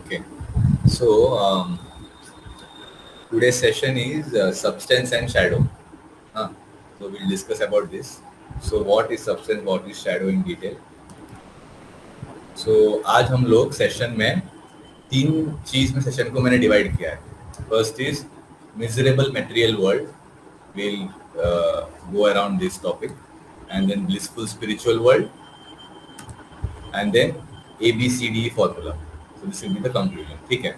Okay. So today's session is substance and shadow. Huh? So we'll discuss about this. So what is substance, what is shadow in detail. So आज हम लोग session में तीन चीज में session को मैंने डिवाइड किया है. First is miserable material world. We'll go around this topic, and then blissful spiritual world, and then ABCD formula. So this will be the conclusion. ठीक है.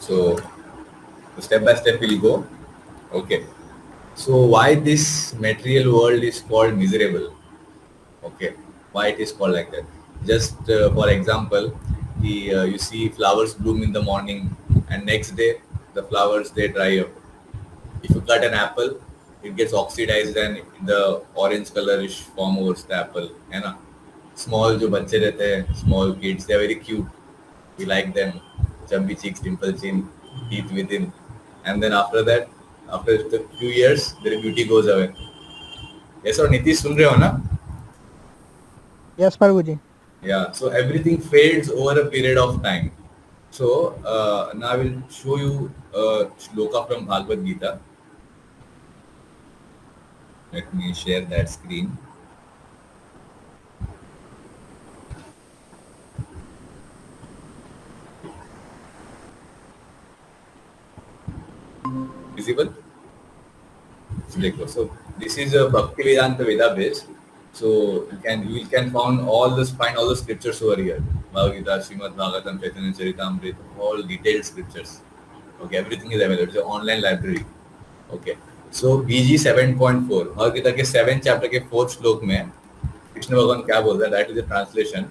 So step by step we'll go. Okay. So why this material world is called miserable? Okay. Why it is called like that? Just for example, you see flowers bloom in the morning, and next day the flowers they dry up. If you cut an apple, it gets oxidized and the orange colorish form over the apple. है ना? Small जो बच्चे रहते हैं, small kids, they are very cute. We like them. Chubby cheeks, dimple chin, teeth within. And then after that, after a few years, their beauty goes away. Yes or Nitish, सुन रहे हो ना? Yes, Parguji. Yeah. So everything fades over a period of time. So now I will show you shloka from Bhagavad Gita. Let me share that screen. Visible? So this is a Bhakti Vedanta Veda base. So you can find all the scriptures over here. Bhagavad Gita, Srimad Bhagavatam, Chaitanya Charitamrita, all detailed scriptures. Okay, everything is available. It's an online library. Okay. So BG 7.4 Bhagavad Gita के 7th chapter के 4th श्लोक में कृष्ण भगवान क्या बोल रहा है? That is the translation.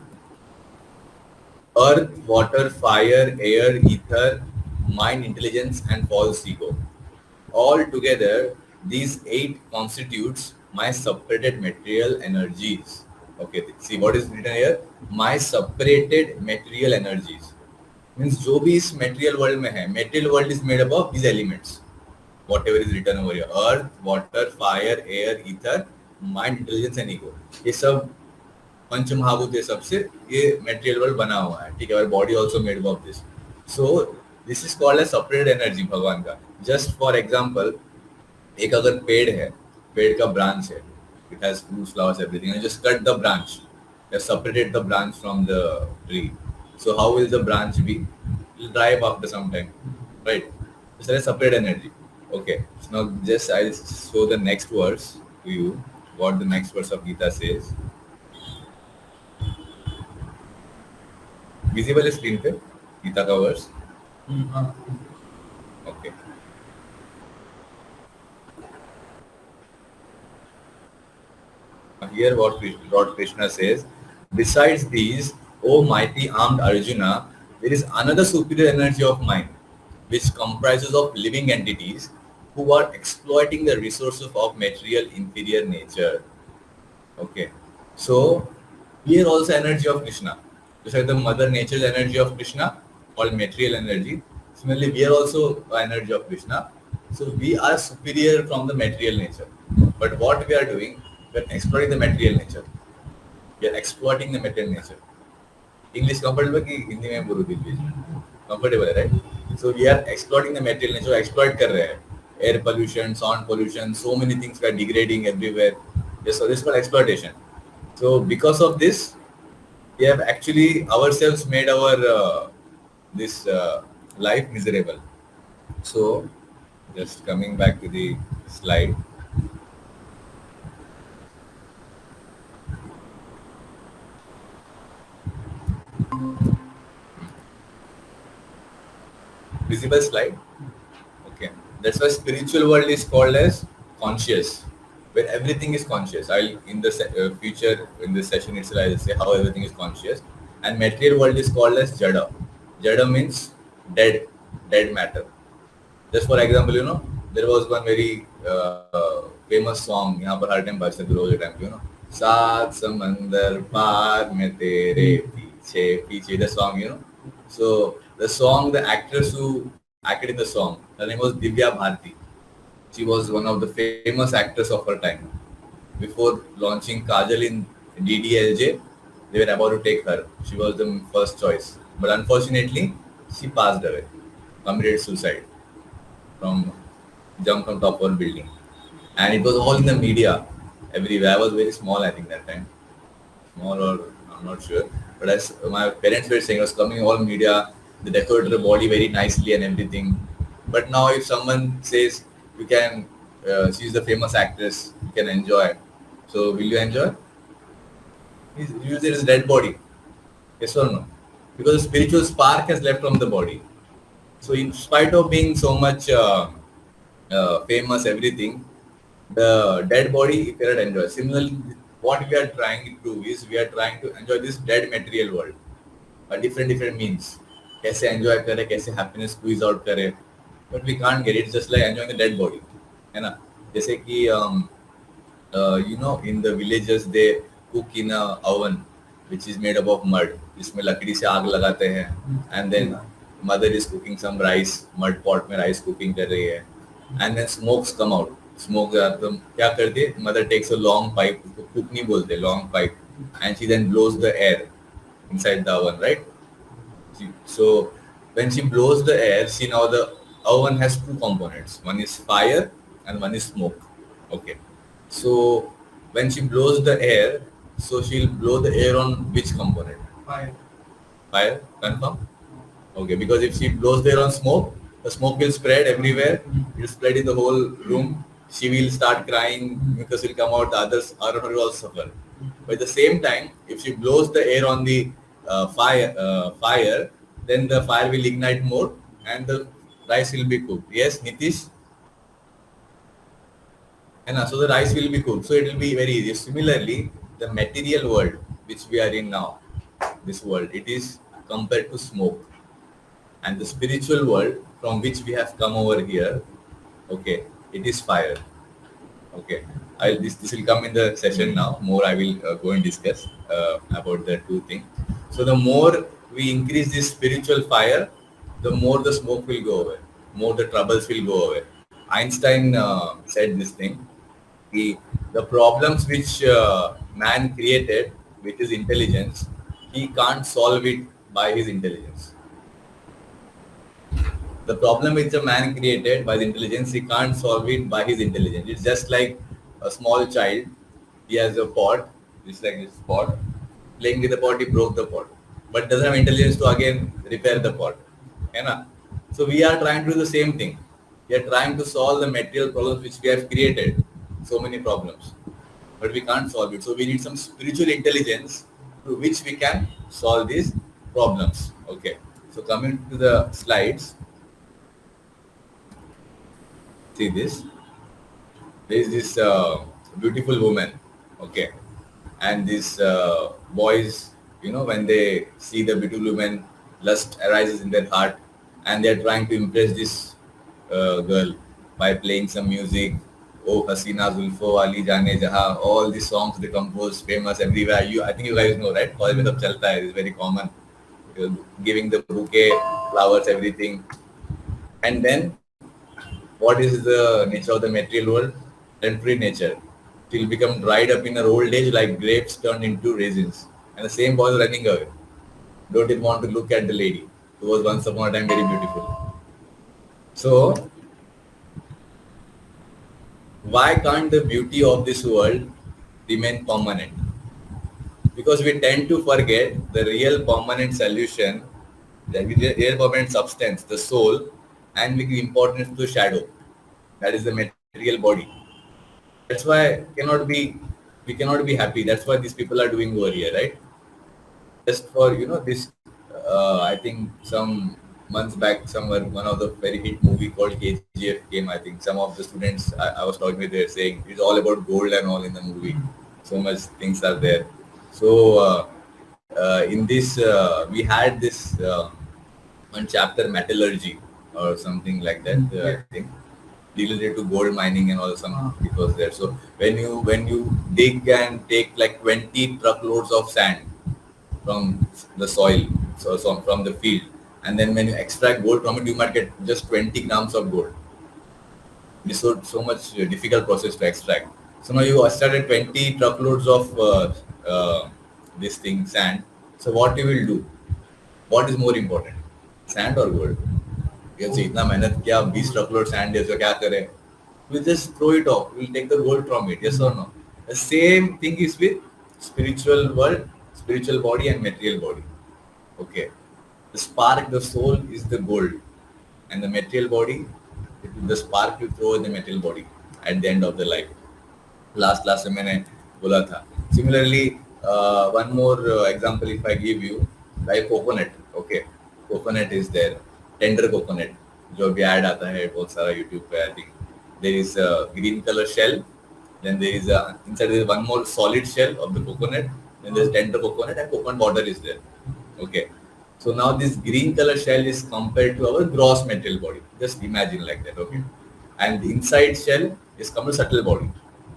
Earth, water, fire, air, ether, mind, intelligence, and false ego. All together, these 8 constitutes my separated material energies. Okay, see what is written here? My separated material energies. Means जो भी इस material world में है, material world is made up of these elements. Whatever is written over here, earth, water, fire, air, ether, mind, intelligence and ego. ये सब पंच महाभूत ये सबसे ये material world बना हुआ है. ठीक है, और body also made up of this. So this is called as separated energy भगवान का. Just for example, एक अगर पेड़ है, पेड़ का branch है, it has fruits, flowers, everything, and you just cut the branch, you have separated the branch from the tree. So how will the branch be? It will dry up after some time, right? It's a separate energy. Okay, so now just I'll show the next verse to you, what the next verse of Gita says. Visible is screen पे गीता का verse. Okay. Here what Lord Krishna says, besides these, O mighty armed Arjuna, there is another superior energy of mine, which comprises of living entities who are exploiting the resources of material inferior nature. Okay. So here also energy of Krishna. Just like the mother nature's energy of Krishna, called material energy. Similarly, we are also energy of Krishna. So we are superior from the material nature. But what we are doing, we are exploiting the material nature. We are exploiting the material nature. English comfortable कि हिंदी में बोलूँ Delhi comfortable है, right? So we are exploiting the material nature. Exploit कर रहे हैं. Air pollution, sound pollution, so many things are degrading everywhere. Yes, so this is called exploitation. So because of this, we have actually ourselves made our this life miserable. So just coming back to the slide. Visible slide. Okay, that's why spiritual world is called as conscious, where everything is conscious. I'll in the future in this session itself I'll say how everything is conscious. And material world is called as jada. Jada means dead matter. Just for example, you know, there was one very famous song यहाँ पर हर time बजता था रोज time, you know, सात समंदर पार में तेरे पीछे पीछे, the song, you know. So the song, the actress who acted in the song, her name was Divya Bharti. She was one of the famous actors of her time. Before launching Kajal in DDLJ, they were about to take her. She was the first choice. But unfortunately, she passed away, committed suicide from jump from top one building, and it was all in the media everywhere. I was very small, I think that time, small or I'm not sure, but as my parents were saying, it was coming all media. They decorated the body very nicely and everything. But now, if someone says you can, she's the famous actress, you can enjoy. So, will you enjoy? Use it as dead body. Yes or no? Because the spiritual spark has left from the body. So, in spite of being so much famous, everything, the dead body you cannot enjoy. Similarly, what we are trying to do is we are trying to enjoy this dead material world. Different means. कैसे enjoy करे, कैसे happiness squeeze out करे, but we can't get it. It's just like enjoying the dead body, है ना? जैसे कि in the villages they cook in a oven which is made up of mud. जिसमें लकड़ी से आग लगाते हैं, and then mother is cooking some rice, mud pot में rice cooking कर रही है, and then smokes come out. Smoke क्या करती है? Mother takes a long pipe, उसको cook नहीं बोलते, long pipe, and she then blows the air inside the oven, right? So when she blows the air, see now the oven has two components. One is fire and one is smoke. Okay. So when she blows the air, so she'll blow the air on which component? Fire. Fire? Confirm? Okay. Because if she blows the air on smoke, the smoke will spread everywhere. It will spread in the whole room. She will start crying, mucus will come out, the others around her will also suffer. But at the same time, if she blows the air on the fire, then the fire will ignite more and the rice will be cooked. Yes, Nitish? And so the rice will be cooked. So it will be very easy. Similarly, the material world which we are in now, this world, it is compared to smoke. And the spiritual world from which we have come over here, okay, it is fire. Okay, this will come in the session now. More I will go and discuss about the two things. So the more we increase this spiritual fire, the more the smoke will go away, more the troubles will go away. Einstein said this thing: the problems which man created with his intelligence, he can't solve it by his intelligence. The problem which a man created by his intelligence, he can't solve it by his intelligence. It's just like a small child. He has a pot, just like this pot. Playing with the pot, he broke the pot, but doesn't have intelligence to again repair the pot. So we are trying to do the same thing. We are trying to solve the material problems which we have created. So many problems, but we can't solve it. So we need some spiritual intelligence through which we can solve these problems. Okay. So coming to the slides. See this. There is this beautiful woman, okay, and these boys, when they see the beautiful woman, lust arises in their heart, and they are trying to impress this girl by playing some music. Oh, Hasina Zulfo Ali Jane Jaha, all these songs they compose, famous everywhere. I think you guys know, right? College mein tab chalta hai, it's very common. Giving the bouquet, flowers, everything, and then what is the nature of the material world? Temporary nature. It will become dried up in our old age like grapes turned into raisins. And the same boy is running away. Don't even want to look at the lady who was once upon a time very beautiful. So, why can't the beauty of this world remain permanent? Because we tend to forget the real permanent solution, the real permanent substance, the soul, and we give importance to shadow, that is the material body. That's why we cannot be happy. That's what these people are doing over here, right? Just for this, I think some months back, one of the very hit movie called KGF came. I think some of the students I was talking with, they were saying it's all about gold and all in the movie. So much things are there. So in this, we had this one chapter, metallurgy or something like that. I think related to gold mining and all some it was there. So when you dig and take like 20 truckloads of sand from the soil, so from the field, and then when you extract gold from it, you might get just 20 grams of gold. It's so much difficult process to extract. So now you started 20 truckloads of this thing, sand. So what you will do? What is more important? Sand और gold. ये से इतना मेहनत किया, 20 ट्रकलोड sand है, तो क्या करें? We'll just throw it off. We'll take the gold from it. Yes or no? The same thing is with spiritual world, spiritual body and material body. Okay. The spark, the soul is the gold, and the material body, the spark you throw in the material body at the end of the life. Last class में मैंने बोला था. Similarly one more example if I give you, like coconut. Okay, coconut is there, tender coconut जो भी ad आता है बहुत सारा यूट्यूब पे. I think there is green colour shell, then there is inside there is one more solid shell of the coconut, then there is tender coconut and coconut water is there. Okay, so now this green color shell is compared to our gross material body. Just imagine like that. Okay, and the inside shell is come to subtle body.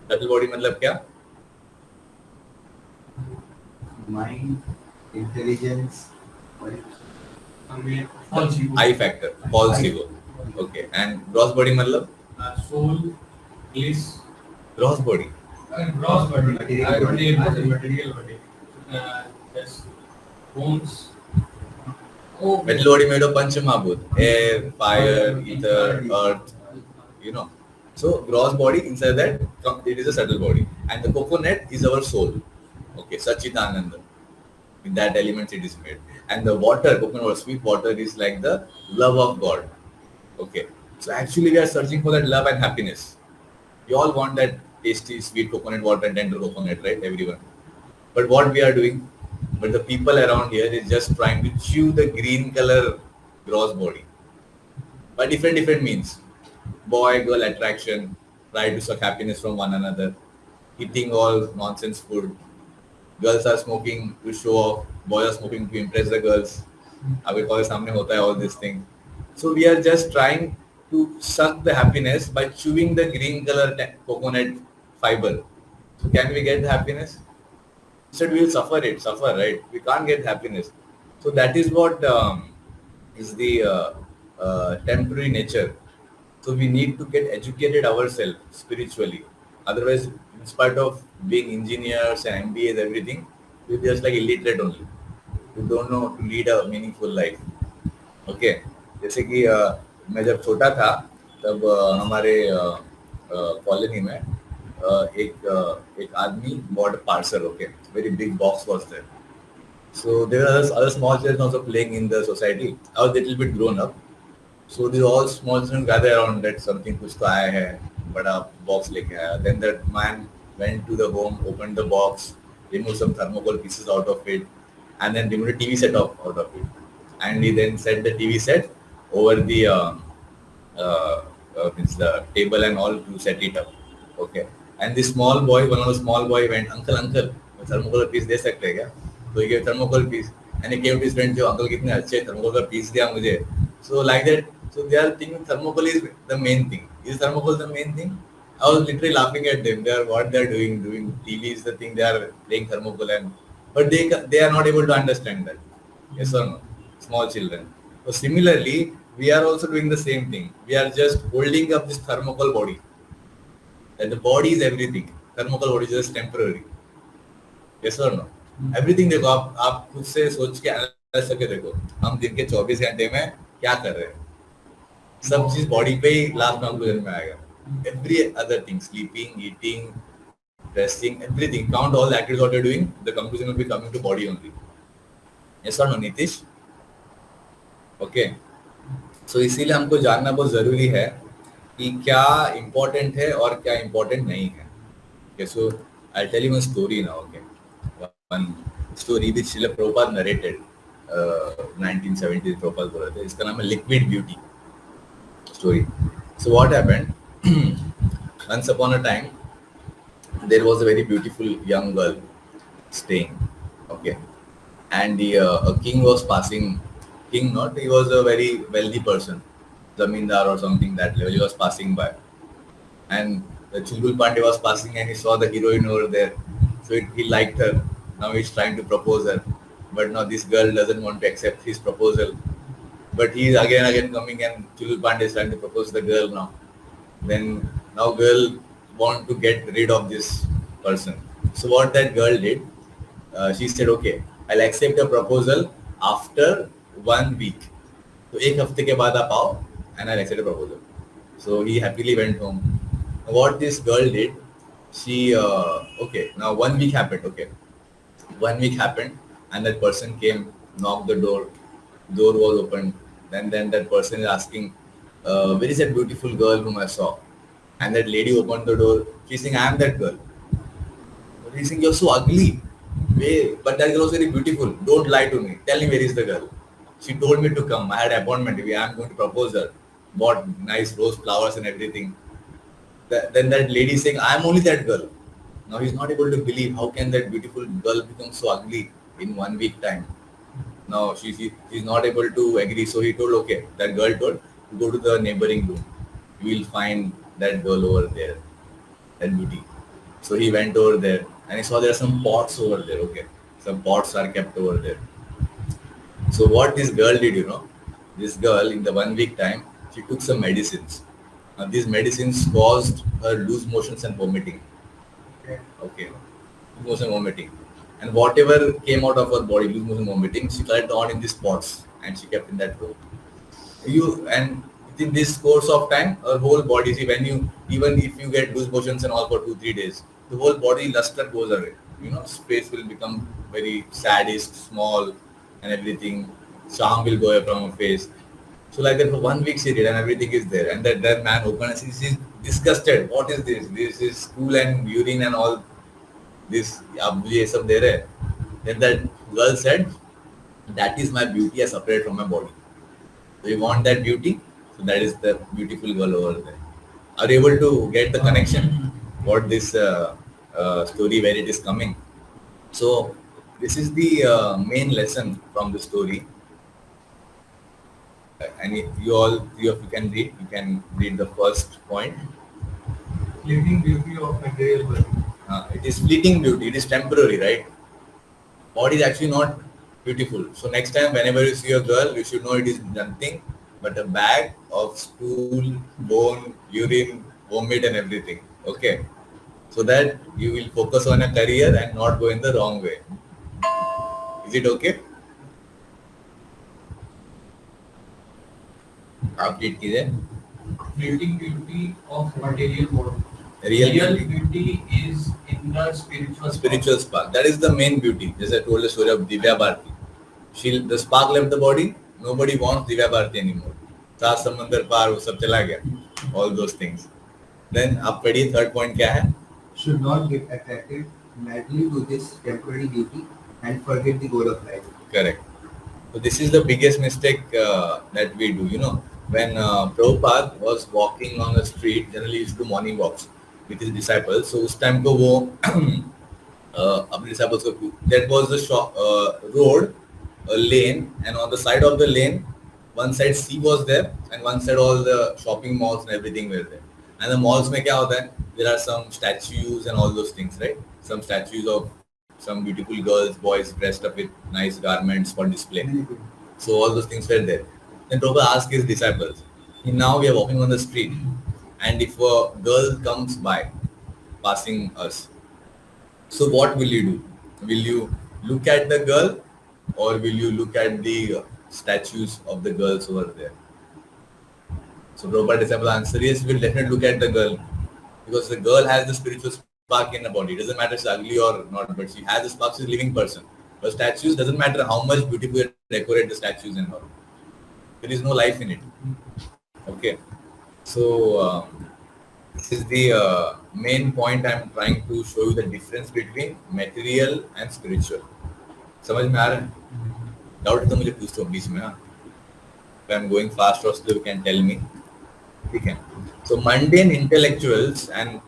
Subtle body मतलब क्या? Mind, intelligence, false ego. I factor, false ego. Okay, and gross body मतलब? Soul, bliss, Gross body. gross body, Material body. material body. Yes, bones. Oh, Metal body made of Panchamabhut, air, fire, ether, earth, you know. So gross body, inside that it is a subtle body, and the coconut is our soul. Okay, Sachidananda. With that elements it is made, and the water, coconut or sweet water, is like the love of God. Okay, so actually we are searching for that love and happiness. We all want that tasty sweet coconut water and tender coconut, right? Everyone. But what we are doing? But the people around here is just trying to chew the green color gross body by different means. Boy girl attraction, try to suck happiness from one another, eating all nonsense food. Girls are smoking to show off, boys are smoking to impress the girls. Abhi koi samne hota hai all this thing. So we are just trying to suck the happiness by chewing the green color coconut fiber. So can we get the happiness? Instead we will suffer, right? We can't get happiness. So that is what is the temporary nature. So we need to get educated ourselves spiritually. Otherwise, in spite of being engineers and MBAs, everything, we're just like illiterate only. We don't know to lead a meaningful life. Okay, जैसे कि मैं जब छोटा था तब हमारे colony में एक आदमी bought a parcel. Okay, very big box was there. So there were other small children also playing in the society. I was a little bit grown up. So these all small children gather around that something कुछ तो आया है, बड़ा box लेके आया. Then that man went to the home, opened the box, removed some thermocol pieces out of it, and then removed a TV set out of it. And he then set the TV set over the means the table and all to set it up. Okay. And this small boy, one of the small boy went, uncle, thermocol piece दे सकते हैं क्या? So he gave thermocol piece, and he came to his friend, जो uncle कितने अच्छे thermocol piece दिया मुझे. So like that, so they are thinking thermocol is the main thing. Is thermocol the main thing? I was literally laughing at them. They are what they are doing. TV is the thing. They are playing thermocol, but they are not able to understand that. Yes or no? Small children. So similarly, we are also doing the same thing. We are just holding up this thermocol body. That the body is everything. Thermocol body is just temporary. Yes or no? Everything देखो आप खुद से सोच के analyze करके देखो, हम दिन के 24 घंटे में क्या कर रहे हैं? सब चीज बॉडी पे ही लास्ट कंक्लूजन में आएगा. Every other thing, sleeping, eating, resting, everything, count all the activities what you're doing, the conclusion will be coming to body only. Yes or no, Nitish? Okay. So इसीलिए हमको जानना बहुत जरूरी है कि क्या important है और क्या important नहीं है. Okay, so I'll tell you one story now. Okay, one story which Srila Prabhupada narrated. 1970 Prabhupada बोला था. इसका नाम है Liquid Beauty story. So what happened? Once upon a time, there was a very beautiful young girl staying. Okay, and a king was passing. King not, he was a very wealthy person, zamindar or something that level. He was passing by, and the Chulbul Pandey was passing, and he saw the heroine over there. So he liked her. Now he's trying to propose her, but now this girl doesn't want to accept his proposal. But he is again coming, and Chulbul Pandey is trying to propose the girl now. Then now girl want to get rid of this person. So what that girl did, she said, okay, I'll accept the proposal after 1 week. तो एक हफ्ते के बाद आप आओ and I'll accept a proposal. So he happily went home. What this girl did, she okay, now 1 week happened. Okay, 1 week happened, and that person came, knocked the door. Door was opened. Then that person is asking, where is that beautiful girl whom I saw? And that lady opened the door. She's saying, I am that girl. He's saying, you're so ugly. But that girl was very beautiful. Don't lie to me. Tell me where is the girl. She told me to come. I had an appointment. I'm going to propose her. Bought nice rose flowers and everything. Then that lady is saying, I'm only that girl. Now he's not able to believe how can that beautiful girl become so ugly in 1 week time. Now she's not able to agree. So he told, okay, that girl told, go to the neighboring room. You will find that girl over there, that beauty. So he went over there and he saw there are some pots over there. Okay, some pots are kept over there. So what this girl did, this girl in the 1 week time, she took some medicines. These medicines caused her loose motions and vomiting. Okay, loose motion vomiting. And whatever came out of her body, loose motion vomiting, she collected on in these pots and she kept in that room. And within this course of time, her whole body, see, even if you get loose motions and all for 2-3 days, the whole body luster goes away. Space will become very saddest, small, and everything. Charm will go away from her face. So like that for 1 week she did, and everything is there. And that man opened and she's disgusted. What is this? This is stool and urine and all this. Ye sab there hai. Then that girl said, that is my beauty I separate from my body. So you want that beauty? So that is the beautiful girl over there. Are you able to get the connection? What this story, where it is coming? So this is the main lesson from the story. And if you can read the first point. Fleeting beauty of material body. It is fleeting beauty. It is temporary, right? Body is actually not beautiful. So next time, whenever you see a girl, you should know it is nothing but a bag of stool, bone, urine, vomit, and everything. Okay, so that you will focus on a career and not go in the wrong way. Is it okay? आप read कीजिए. Fleeting beauty of material body. Real beauty is in the spiritual spark. That is the main beauty. As I told the story of Divya Bharti. The spark left the body. Nobody wants Divya Bharti anymore. सात समंदर पार वो सब चला गया. All those things. Then आप पढ़िए third point क्या है? Should not get attracted madly to this temporary beauty and forget the goal of life. Correct. So this is the biggest mistake that we do. When Prabhupada was walking on the street, generally he used to do morning walks with his disciples. So उस time को वो अपने disciples को, that was the road, a lane, and on the side of the lane, one side sea was there, and one side all the shopping malls and everything were there. And the malls में क्या होता है? There are some statues and all those things, right? Some statues of some beautiful girls, boys dressed up with nice garments for display. So all those things were there. Then Prabhupada asked his disciples, now we are walking on the street, and if a girl comes by, passing us, so what will you do? Will you look at the girl, or will you look at the statues of the girls over there? So Prabhupada disciple answer is, we'll definitely look at the girl, because the girl has the spiritual spark in the body. It doesn't matter if she's ugly or not, but she has the spark. She's a living person. But statues, doesn't matter how much beautiful you decorate the statues and all. There is no life in it. Okay. So this is the main point I'm trying to show you, the difference between material and spiritual. समझ में आ रहा है? Doubt तो मुझे पूछ दो बीच में, हाँ. If I'm going fast or slow, you can tell me. ठीक है. So mundane intellectuals and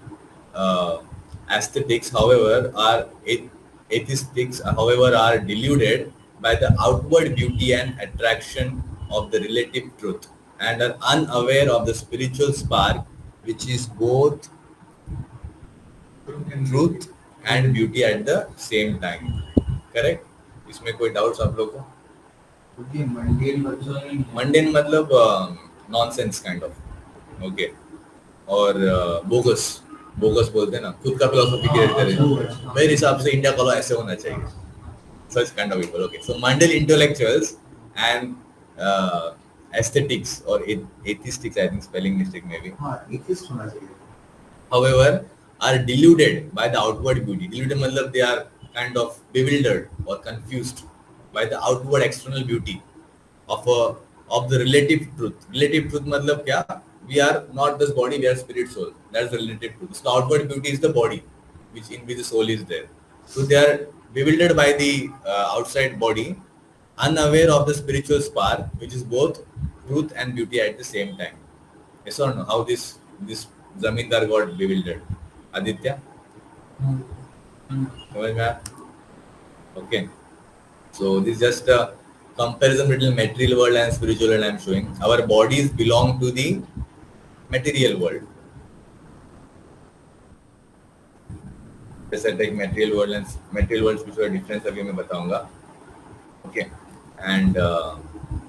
aesthetics, however, atheistics, however, are deluded by the outward beauty and attraction of the relative truth, and are unaware of the spiritual spark, which is both truth and beauty at the same time. Correct? इसमें कोई doubts आप लोगों को? Okay, Mundane मतलब nonsense kind of. Okay. और bogus बोलते हैं ना, खुद का philosophy create करें. मेरे हिसाब से इंडिया का ऐसे होना चाहिए. Such kind of people. Okay. So mundane intellectuals and aesthetics or atheistics, I think spelling mistake maybe, हाँ atheist होना चाहिए. however, are deluded by the outward beauty. Deluded matlab they are kind of bewildered or confused by the outward external beauty of the relative truth. Relative truth matlab kya? We are not this body, we are spirit soul. That's the relative truth. So outward beauty is the body, which in which the soul is there. So they are bewildered by the outside body, unaware of the spiritual spark, which is both truth and beauty at the same time. Yes or no? How this zamindar got bewildered? Aditya, समझ में आया? Okay. So this is just a comparison between material world and spiritual world I am showing. Our bodies belong to the material world. जैसे like material world and spiritual difference अभी मैं बताऊंगा. Okay. And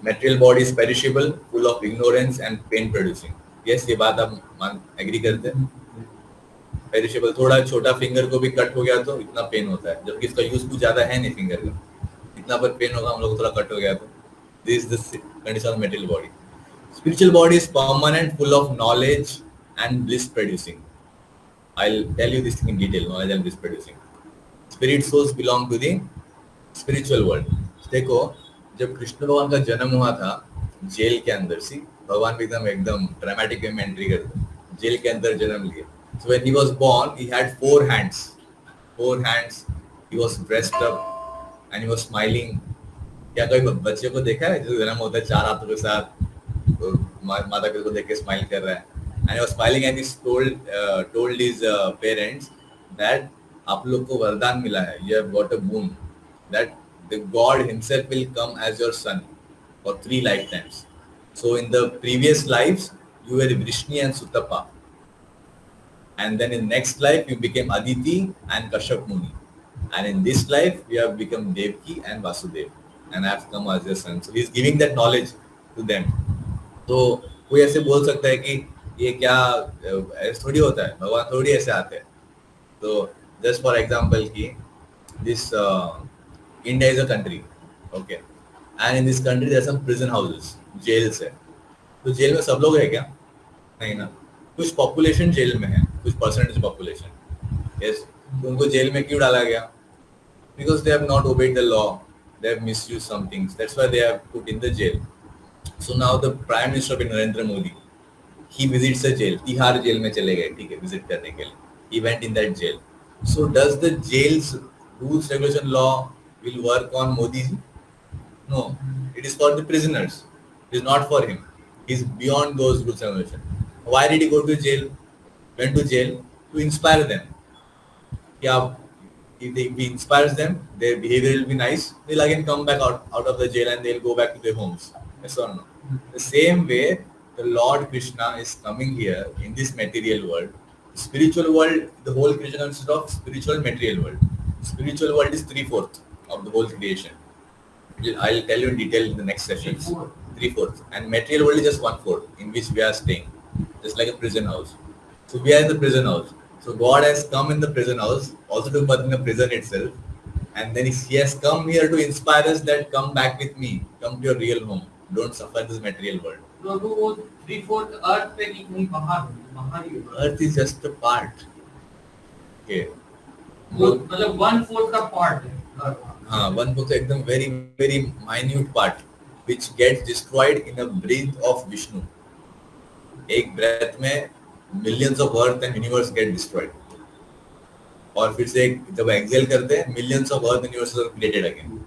material body is perishable, full of ignorance and pain producing. Yes, ये बात आप agree करते हैं? Perishable, थोड़ा छोटा फिंगर को भी कट हो गया तो इतना पेन होता है, जबकि इसका यूज कुछ ज्यादा है नहीं फिंगर का, इतना पर पेन होगा हम लोग को थोड़ा कट हो गया तो. This is the condition of material body. Spiritual body is permanent, full of knowledge and bliss producing. I will tell you this thing in detail. Knowledge and bliss producing. Spirit souls belong to the spiritual world. देखो, जब कृष्ण भगवान का जन्म हुआ था jail के अंदर, सी भगवान भी एकदम ड्रामेटिक वे में एंट्री करते, जेल के अंदर जन्म लिए. So when he was born, he had 4 hands. 4 hands. He was dressed up and he was smiling. क्या कोई बच्चे को देखा है जो जन्म होता है 4 हाथों के साथ, तो माता पिता को देख के स्माइल कर रहा है? And he was smiling and he told his parents that आप लोग को वरदान मिला है. You have got a boon that the God himself will come as your son for 3 lifetimes. So in the previous lives, you were Vrishni and Sutapa. And then in next life you became Aditi and Kashyap Muni, and in this life you have become Devki and Vasudev, and I have come as your son. So he is giving that knowledge to them. तो कोई ऐसे बोल सकता है कि ये क्या ऐसे थोड़ी होता है, भगवान थोड़ी ऐसे आते हैं. तो just for example कि this India is a country, okay, and in this country there are some prison houses, jails है. तो जेल में सब लोग है क्या? नहीं ना. कुछ पॉपुलेशन जेल में है, कुछ परसेंटेज पॉपुलेशन. यस, तो उनको जेल में क्यों डाला गया? Because they have not obeyed the law, they have misused some things, that's why they have put in the jail. So now the prime minister of Narendra Modi, he visits a jail. Tihar jail में चले गए, ठीक है, visit करने के लिए. He went in that jail. So does the jails rules regulation law will work on Modi ji? No, it is for the prisoners. It is not for him. He is beyond those rules and regulations. Why did he go to jail? Went to jail to inspire them. Yeah, if he inspires them, their behavior will be nice. They'll again come back out of the jail and they'll go back to their homes. Yes or no? The same way, the Lord Krishna is coming here in this material world. The spiritual world, the whole creation consists of spiritual and material world. Spiritual world is 3/4 of the whole creation. I'll tell you in detail in the next sessions. 3/4. And material world is just 1/4, in which we are staying, just like a prison house. So we are in the prison house. So God has come in the prison house, also to birth in the prison itself, and then He has come here to inspire us that come back with me, come to your real home, don't suffer in this material world. तो वो 3/4 अर्थ पे कि कहीं बाहर ही होगा. Earth is just a part. Okay. वो मतलब 1/4 का पार्ट है. हाँ, 1/4 एकदम very very minute part, which gets destroyed in a breath of Vishnu. एक breath में millions of earth and universe get destroyed. और फिर से जब exhale करते हैं, millions of earth and universe are created again.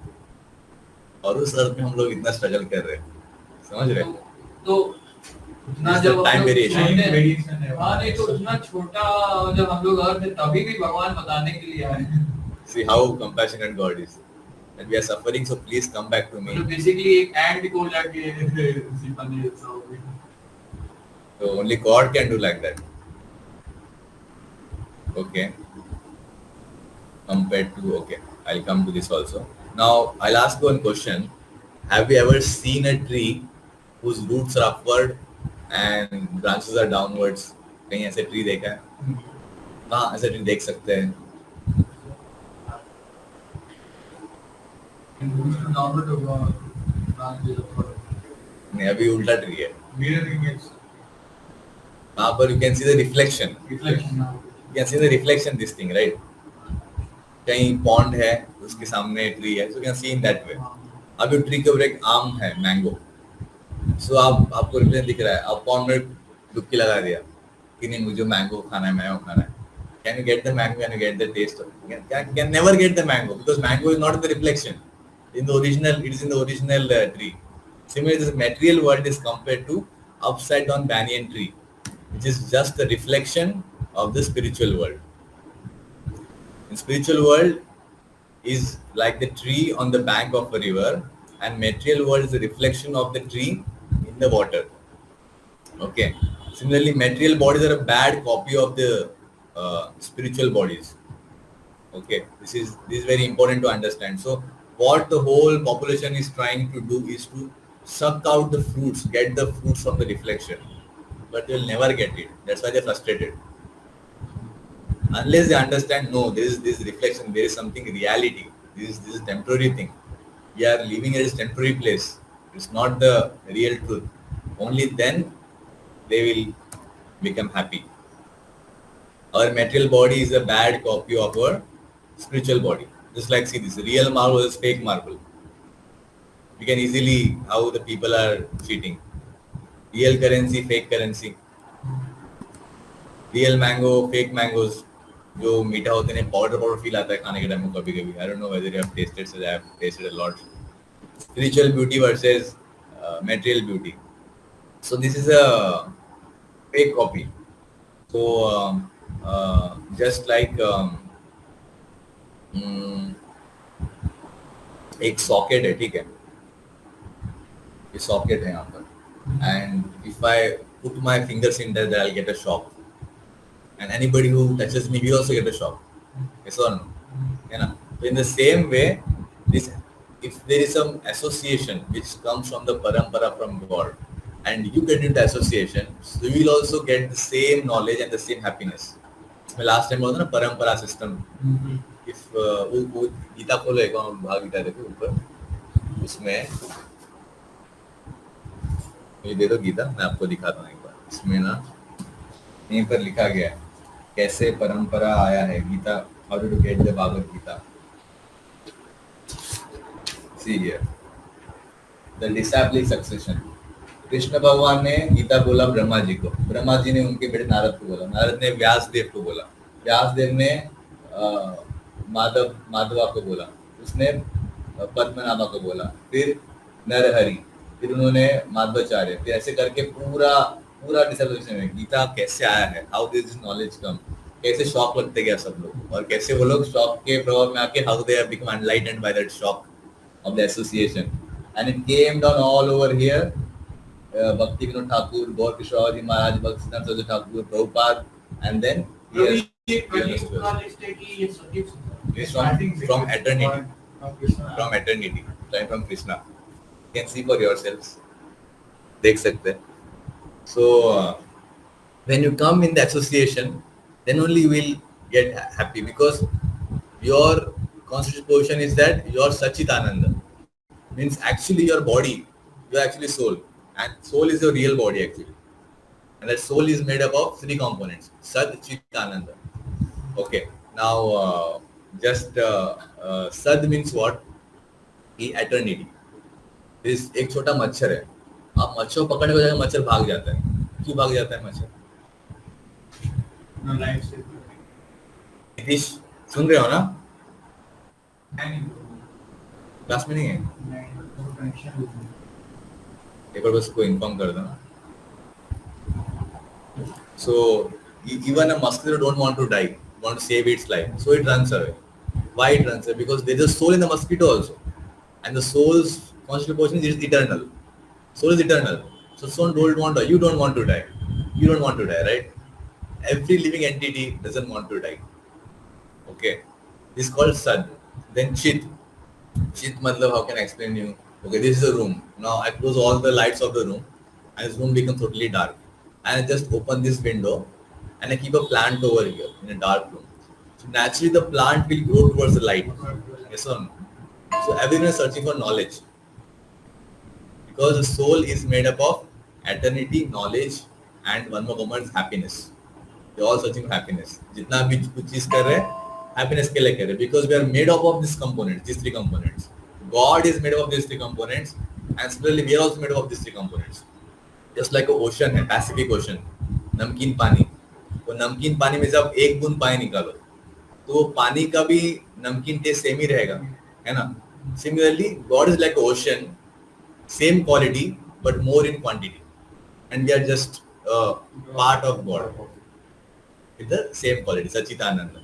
और उस earth में हम लोग इतना struggle कर रहे हैं, समझ रहे हैं? तो उतना जब time variation. हाँ, नहीं तो उतना छोटा जब हम लोग अर्थ में, तभी भी भगवान बताने के लिए आए. See how compassionate God is. And we are suffering, so please come back to me. तो बेसिकली एक एंड को जाके simple so. So only God can do like that. Okay. Compared to, okay, I'll come to this also. Now I'll ask you one question. Have you ever seen a tree whose roots are upward and branches are downwards? कहीं ऐसे tree देखा है? हाँ, ऐसे tree देख सकते हैं. नहीं, अभी उल्टा ट्री है. mirror image. वहाँ पर you can see the reflection. Reflection now. You can see the reflection this thing, right? कहीं pond है, उसके सामने ट्री है, so you can see in that way. अभी ट्री के ऊपर एक आम है, मैंगो. So आपको रिफ्लेक्शन दिख रहा है. आप pond में डुबकी लगा दिया कि नहीं मुझे मैंगो खाना है. Can you get the mango? Can you get the taste of it? You can never get the mango because mango is not the reflection. It is in the original tree. Similarly, this material world is compared to upside down banyan tree, which is just the reflection of the spiritual world. In spiritual world is like the tree on the bank of a river, and material world is the reflection of the tree in the water. Okay. Similarly, material bodies are a bad copy of the spiritual bodies. Okay, this is very important to understand. So what the whole population is trying to do is to suck out the fruits, get the fruits from the reflection, but they will never get it. That's why they're frustrated. Unless they understand, no, there is this reflection, there is something reality. This is temporary thing. We are living at a temporary place. It's not the real truth. Only then they will become happy. Our material body is a bad copy of our spiritual body. Just like, see, this real marble is fake marble. We can easily how the people are cheating. Real currency, fake currency. Real mango, fake mangoes. जो मीठा होते हैं powder feel आता है खाने के time में कभी-कभी. I don't know whether you have tasted, so I have tasted a lot. Spiritual beauty versus material beauty. So this is a fake copy. So just like एक सॉकेट है, ठीक है, ये सॉकेट है यहाँ पर, and if I put my fingers in there, I'll get a shock, and anybody who touches me will also get a shock. Yes or no? है ना? So in the same way, this, if there is some association which comes from the parampara from God, and you get into association, so you will also get the same knowledge and the same happiness. मैं last time बोला था ना परंपरा system. If वो गीता खोलो एक भाग गीता देखो ऊपर, उसमें ये दे दो गीता, मैं आपको दिखाता हूँ एक बार. इसमें ना यहीं पर लिखा गया है कैसे परंपरा आया है. Gita, how to get the Bhagavad Gita. See here the disciplic succession. Krishna भगवान ने गीता बोला ब्रह्मा जी को, ब्रह्मा जी ने उनके बेटे नारद को बोला, नारद ने व्यास देव को बोला, व्यास देव ने माधवा को बोला, उसने पद्मनाभा को बोला, फिर नरहरि, फिर उन्होंने माधवाचार्य, फिर ऐसे करके पूरा डिसाइपलिक में गीता कैसे आया है, हाउ दिस नॉलेज कम, कैसे शॉक लगते गया सब लोग, और कैसे वो लोग शॉक के प्रभाव में आके how they have become enlightened by that shock of the association. And it came down all over here. Bhakti Vinod Thakur, Gaur Kishore Ji Maharaj, Bhakti Vinod Thakur, Prabhupada, and then yes, from eternity, from eternity, from Krishna. You can see for yourselves. देख सकते हैं. So when you come in the association, then only you will get happy, because your constitutional position is that you are Sachit Ananda. Means actually your body, you are actually soul. And soul is your real body actually, and that soul is made up of three components: Sat, Chit, Ananda. Okay. Now, just Sad means what? Eternity. This एक छोटा मच्छर है. आप मच्छर पकड़ने को जाकर मच्छर भाग जाता है. क्यों भाग जाता है मच्छर? नीतीश सुन रहे हो ना? क्लास में नहीं है. एक बार बस को इन्फॉर्म कर देना. So even a mosquito don't want to die, want to save its life, so it runs away. Why it runs away? Because there is a soul in the mosquito also, and the soul's constitutional position is eternal. Soul is eternal. So soul don't want to. You don't want to die. You don't want to die, right? Every living entity doesn't want to die. Okay, this is called Sad. Then Chit. Chit matlab, how can I explain you? Okay, this is a room. Now I close all the lights of the room, and this room becomes totally dark. And I just open this window, and I keep a plant over here in a dark room. So naturally, the plant will grow towards the light. Yes or no? So everyone is searching for knowledge, Because the soul is made up of eternity, knowledge, and one more command is happiness. We're all searching for happiness. जितना भी कुछ चीज कर रहे हैं, happiness के लिए कर रहे हैं. Because we are made up of these components, these three components. God is made up of these three components, and similarly we are also made up of these three components. Just like an ocean है, Pacific Ocean, नमकीन पानी. वो नमकीन पानी में जब एक बूंद पानी निकालो, तो पानी का भी नमकीन टेस्ट सेम ही रहेगा, है ना? Similarly, God is like an ocean, same quality but more in quantity, and we are just part of God with the same quality, Sachitananda.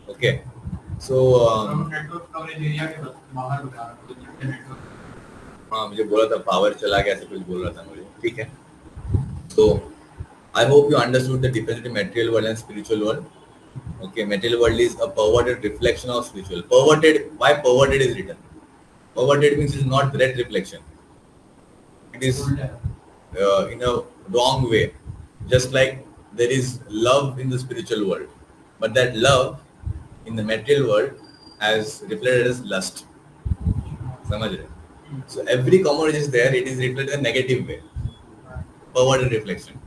Okay, so network coverage area के बाहर बता रहा हूँ network. हाँ, मुझे बोला था पावर चला गया, ऐसे कुछ बोल रहा था मुझे. ठीक है. So I hope you understood the difference between material world and spiritual world. Okay, material world is a perverted reflection of spiritual. Perverted, why perverted is written? Perverted means it's not direct reflection. It is in a wrong way. Just like there is love in the spiritual world, but that love in the material world as reflected as lust. समझ रहे? So every commodity is there, it is reflected in a negative way. Perverted reflection.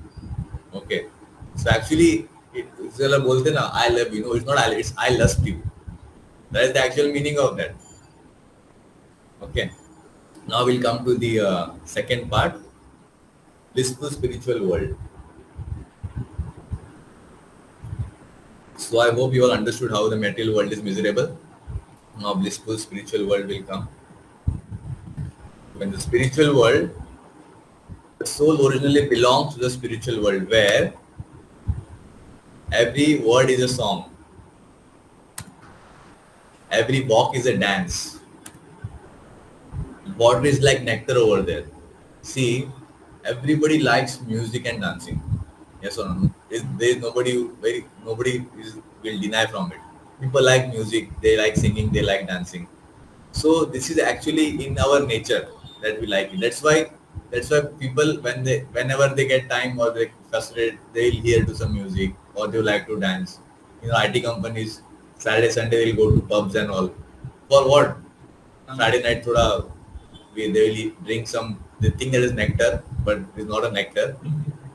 Okay. So actually, it's like बोलते ना, I love you. No, it's not I love, it's I lust you. That is the actual meaning of that. Okay. Now we'll come to the second part, blissful spiritual world. So I hope you all understood how the material world is miserable. Now blissful spiritual world will come. When the spiritual world, the soul originally belongs to the spiritual world where every word is a song, every walk is a dance. Water is like nectar over there. See, everybody likes music and dancing. Yes or no? There is nobody will deny from it. People like music, they like singing, they like dancing. So this is actually in our nature that we like it. That's why people whenever they get time or they frustrated, they'll hear to some music or they like to dance. You know, IT companies Saturday, Sunday they'll go to pubs and all. For what? Friday night they will drink some, they think that is nectar, but it's not a nectar,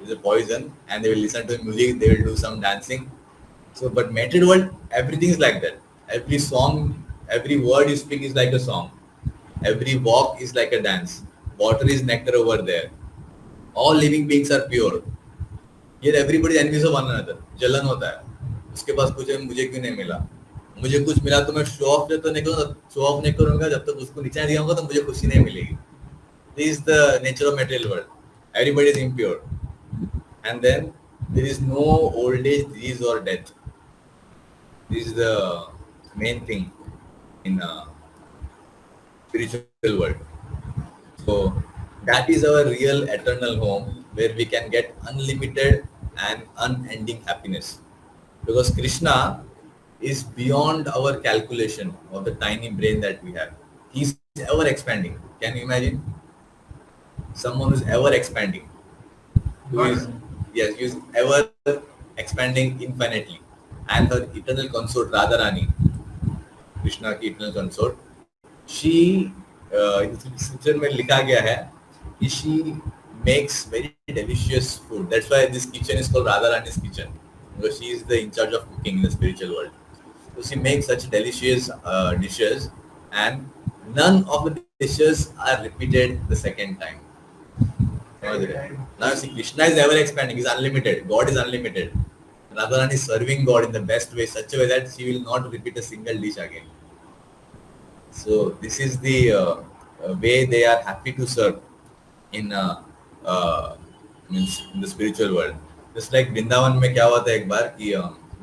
it's a poison, and they will listen to music, they will do some dancing. So, but material world, everything is like that. Every song, every word you speak is like a song. Every walk is like a dance. Water is nectar over there. All living beings are pure. Yet everybody is enemies of one another. जलन होता है. उसके पास कुछ है, मुझे क्यों नहीं मिला? मुझे कुछ मिला तो मैं शो ऑफ तो नहीं करूँगा, शो ऑफ नहीं करूँगा जब तक उसको नीचे नहीं दिखाऊंगा तो मुझे खुशी नहीं मिलेगी. This is the nature of material world. Everybody is impure, and then there is no old age, disease or death. This is the main thing in spiritual world. So that is our real eternal home where we can get unlimited and unending happiness, because Krishna is beyond our calculation of the tiny brain that we have. He's ever expanding. Can you imagine? Someone who's ever expanding. Who is ever expanding infinitely. And her eternal consort, Radharani, Krishna की eternal consort, she, in the scripture में लिखा गया है कि she makes very delicious food. That's why this kitchen is called Radharani's kitchen, because she is the in charge of cooking in the spiritual world. So she makes such delicious dishes, and none of the dishes are repeated the second time. Now see, Krishna is ever expanding, he's unlimited, God is unlimited. Radharani is serving God in the best way, such a way that she will not repeat a single dish again. So this is the way they are happy to serve in means in the spiritual world. Just like Vrindavan में क्या हुआ था एक बार कि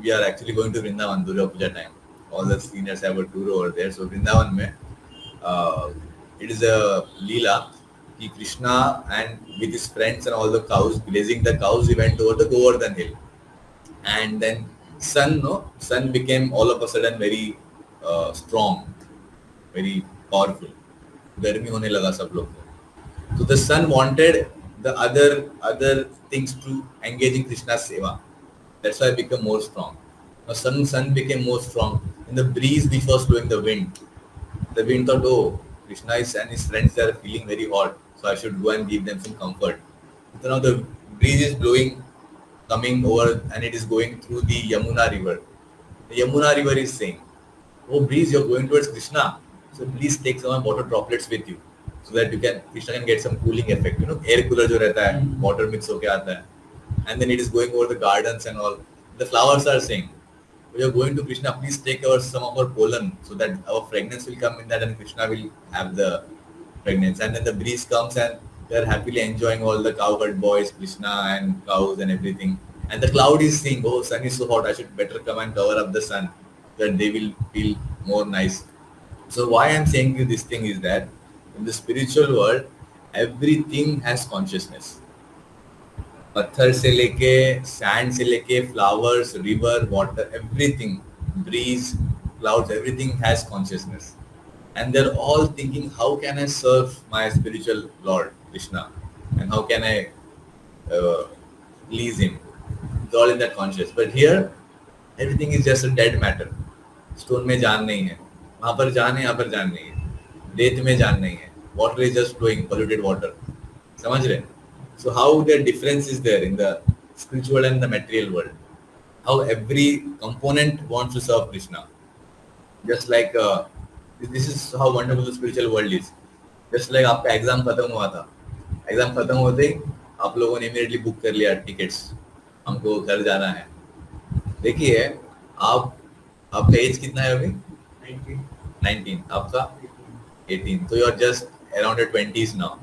we are actually going to Vrindavan Durga Puja time. All the seniors have a tour over there. So Vrindavan में it is a Leela कि Krishna and with his friends and all the cows, grazing the cows, he went over the Govardhan hill. And then sun became all of a sudden very strong, very powerful. गर्मी होने लगा सब लोग को. So the sun wanted the other things to engage in Krishna's seva. That's why it became more strong. Now sun became more strong. In the breeze which was blowing the wind thought, oh, Krishna is and his friends, they are feeling very hot, so I should go and give them some comfort. So now the breeze is blowing, coming over, and it is going through the Yamuna river. The Yamuna river is saying, "Oh breeze, you're going towards Krishna, so please take some water droplets with you, so that Krishna can get some cooling effect. You know, air cooler जो रहता है, water mix होके आता है, and then it is going over the gardens and all. The flowers are saying, we are going to Krishna, please take some of our pollen, so that our fragrance will come in that, and Krishna will have the fragrance." And then the breeze comes, and they are happily enjoying all the cowherd boys, Krishna and cows and everything. And the cloud is saying, "Oh, sun is so hot, I should better come and cover up the sun, that they will feel more nice." So why I'm saying you this thing is that in the spiritual world, everything has consciousness. पत्थर से लेके, sand से लेके, flowers, river, water, everything, breeze, clouds, everything has consciousness, and they are all thinking, how can I serve my spiritual lord Krishna, and how can I please him. It's all in that conscious. But here, everything is just a dead matter. Stone में जान नहीं है, वहाँ पर जान है, यहाँ पर जान नहीं है, रेत में जान नहीं है, water is just flowing, polluted water. समझ रहे? So how the difference is there in the spiritual and the material world? How every component wants to serve Krishna. Just like this is how wonderful the spiritual world is. Just like आपका exam खत्म हुआ था, exam खत्म होते ही आप लोगों ने immediately book कर लिया टिकट्स, हमको घर जाना है. देखिए आपका एज कितना है अभी? 19. आपका 18. तो you are just around your 20s now.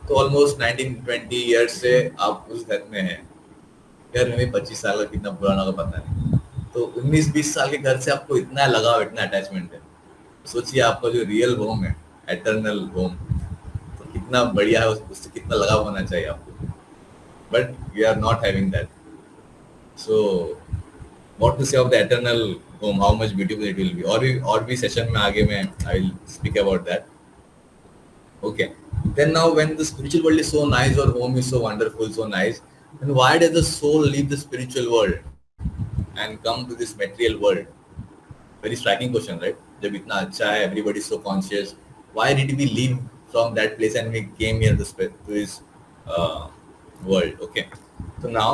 तो ऑलमोस्ट 19-20 ईयर्स से आप उस घर में हैं. घर में 25 साल का कितना पुराना का पता नहीं. तो 19-20 साल के घर से आपको इतना लगाव, इतना अटैचमेंट है. सोचिए आपका जो रियल होम है, एटर्नल होम, तो कितना बढ़िया है, उससे कितना लगाव होना चाहिए आपको. But we are not having that. So what to say of the eternal home, how much beautiful it will be. और भी सेशन में आगे मैं I will speak about that. Okay. Then now when the spiritual world is so nice, or home is so wonderful, so nice, then why does the soul leave the spiritual world and come to this material world? Very striking question, right? जब इतना अच्छा है, everybody is so conscious, why did we leave from that place and we came here to this world? Okay. So now,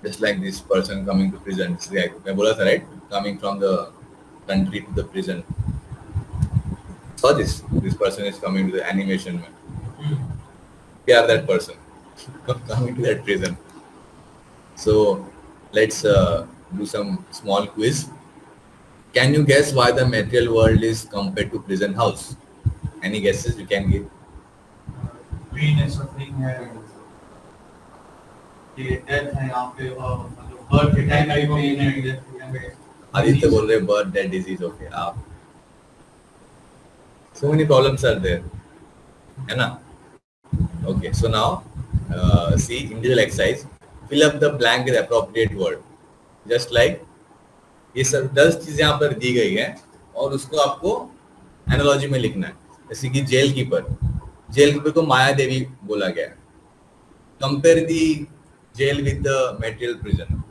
just like this person coming to prison, मैं बोला था, right? Coming from the country to the prison. Saw this person is coming to the animation में. We are that person coming to that prison. So let's do some small quiz. Can you guess why the material world is compared to prison house? Any guesses you can give? Pain and suffering है, ये death है यहाँ पे, मतलब birth के time में pain है, death है. आदित्य बोल रहे birth, death, disease. Okay, आप. So many problems are there, है ना? Okay, so now see individual exercise. Fill up the blank with appropriate word. Just like ये सब 10 चीजें यहाँ पर दी गई हैं और उसको आपको एनालॉजी में लिखना है. जैसे कि जेल कीपर को माया देवी बोला गया है. Compare the jail with the material prison.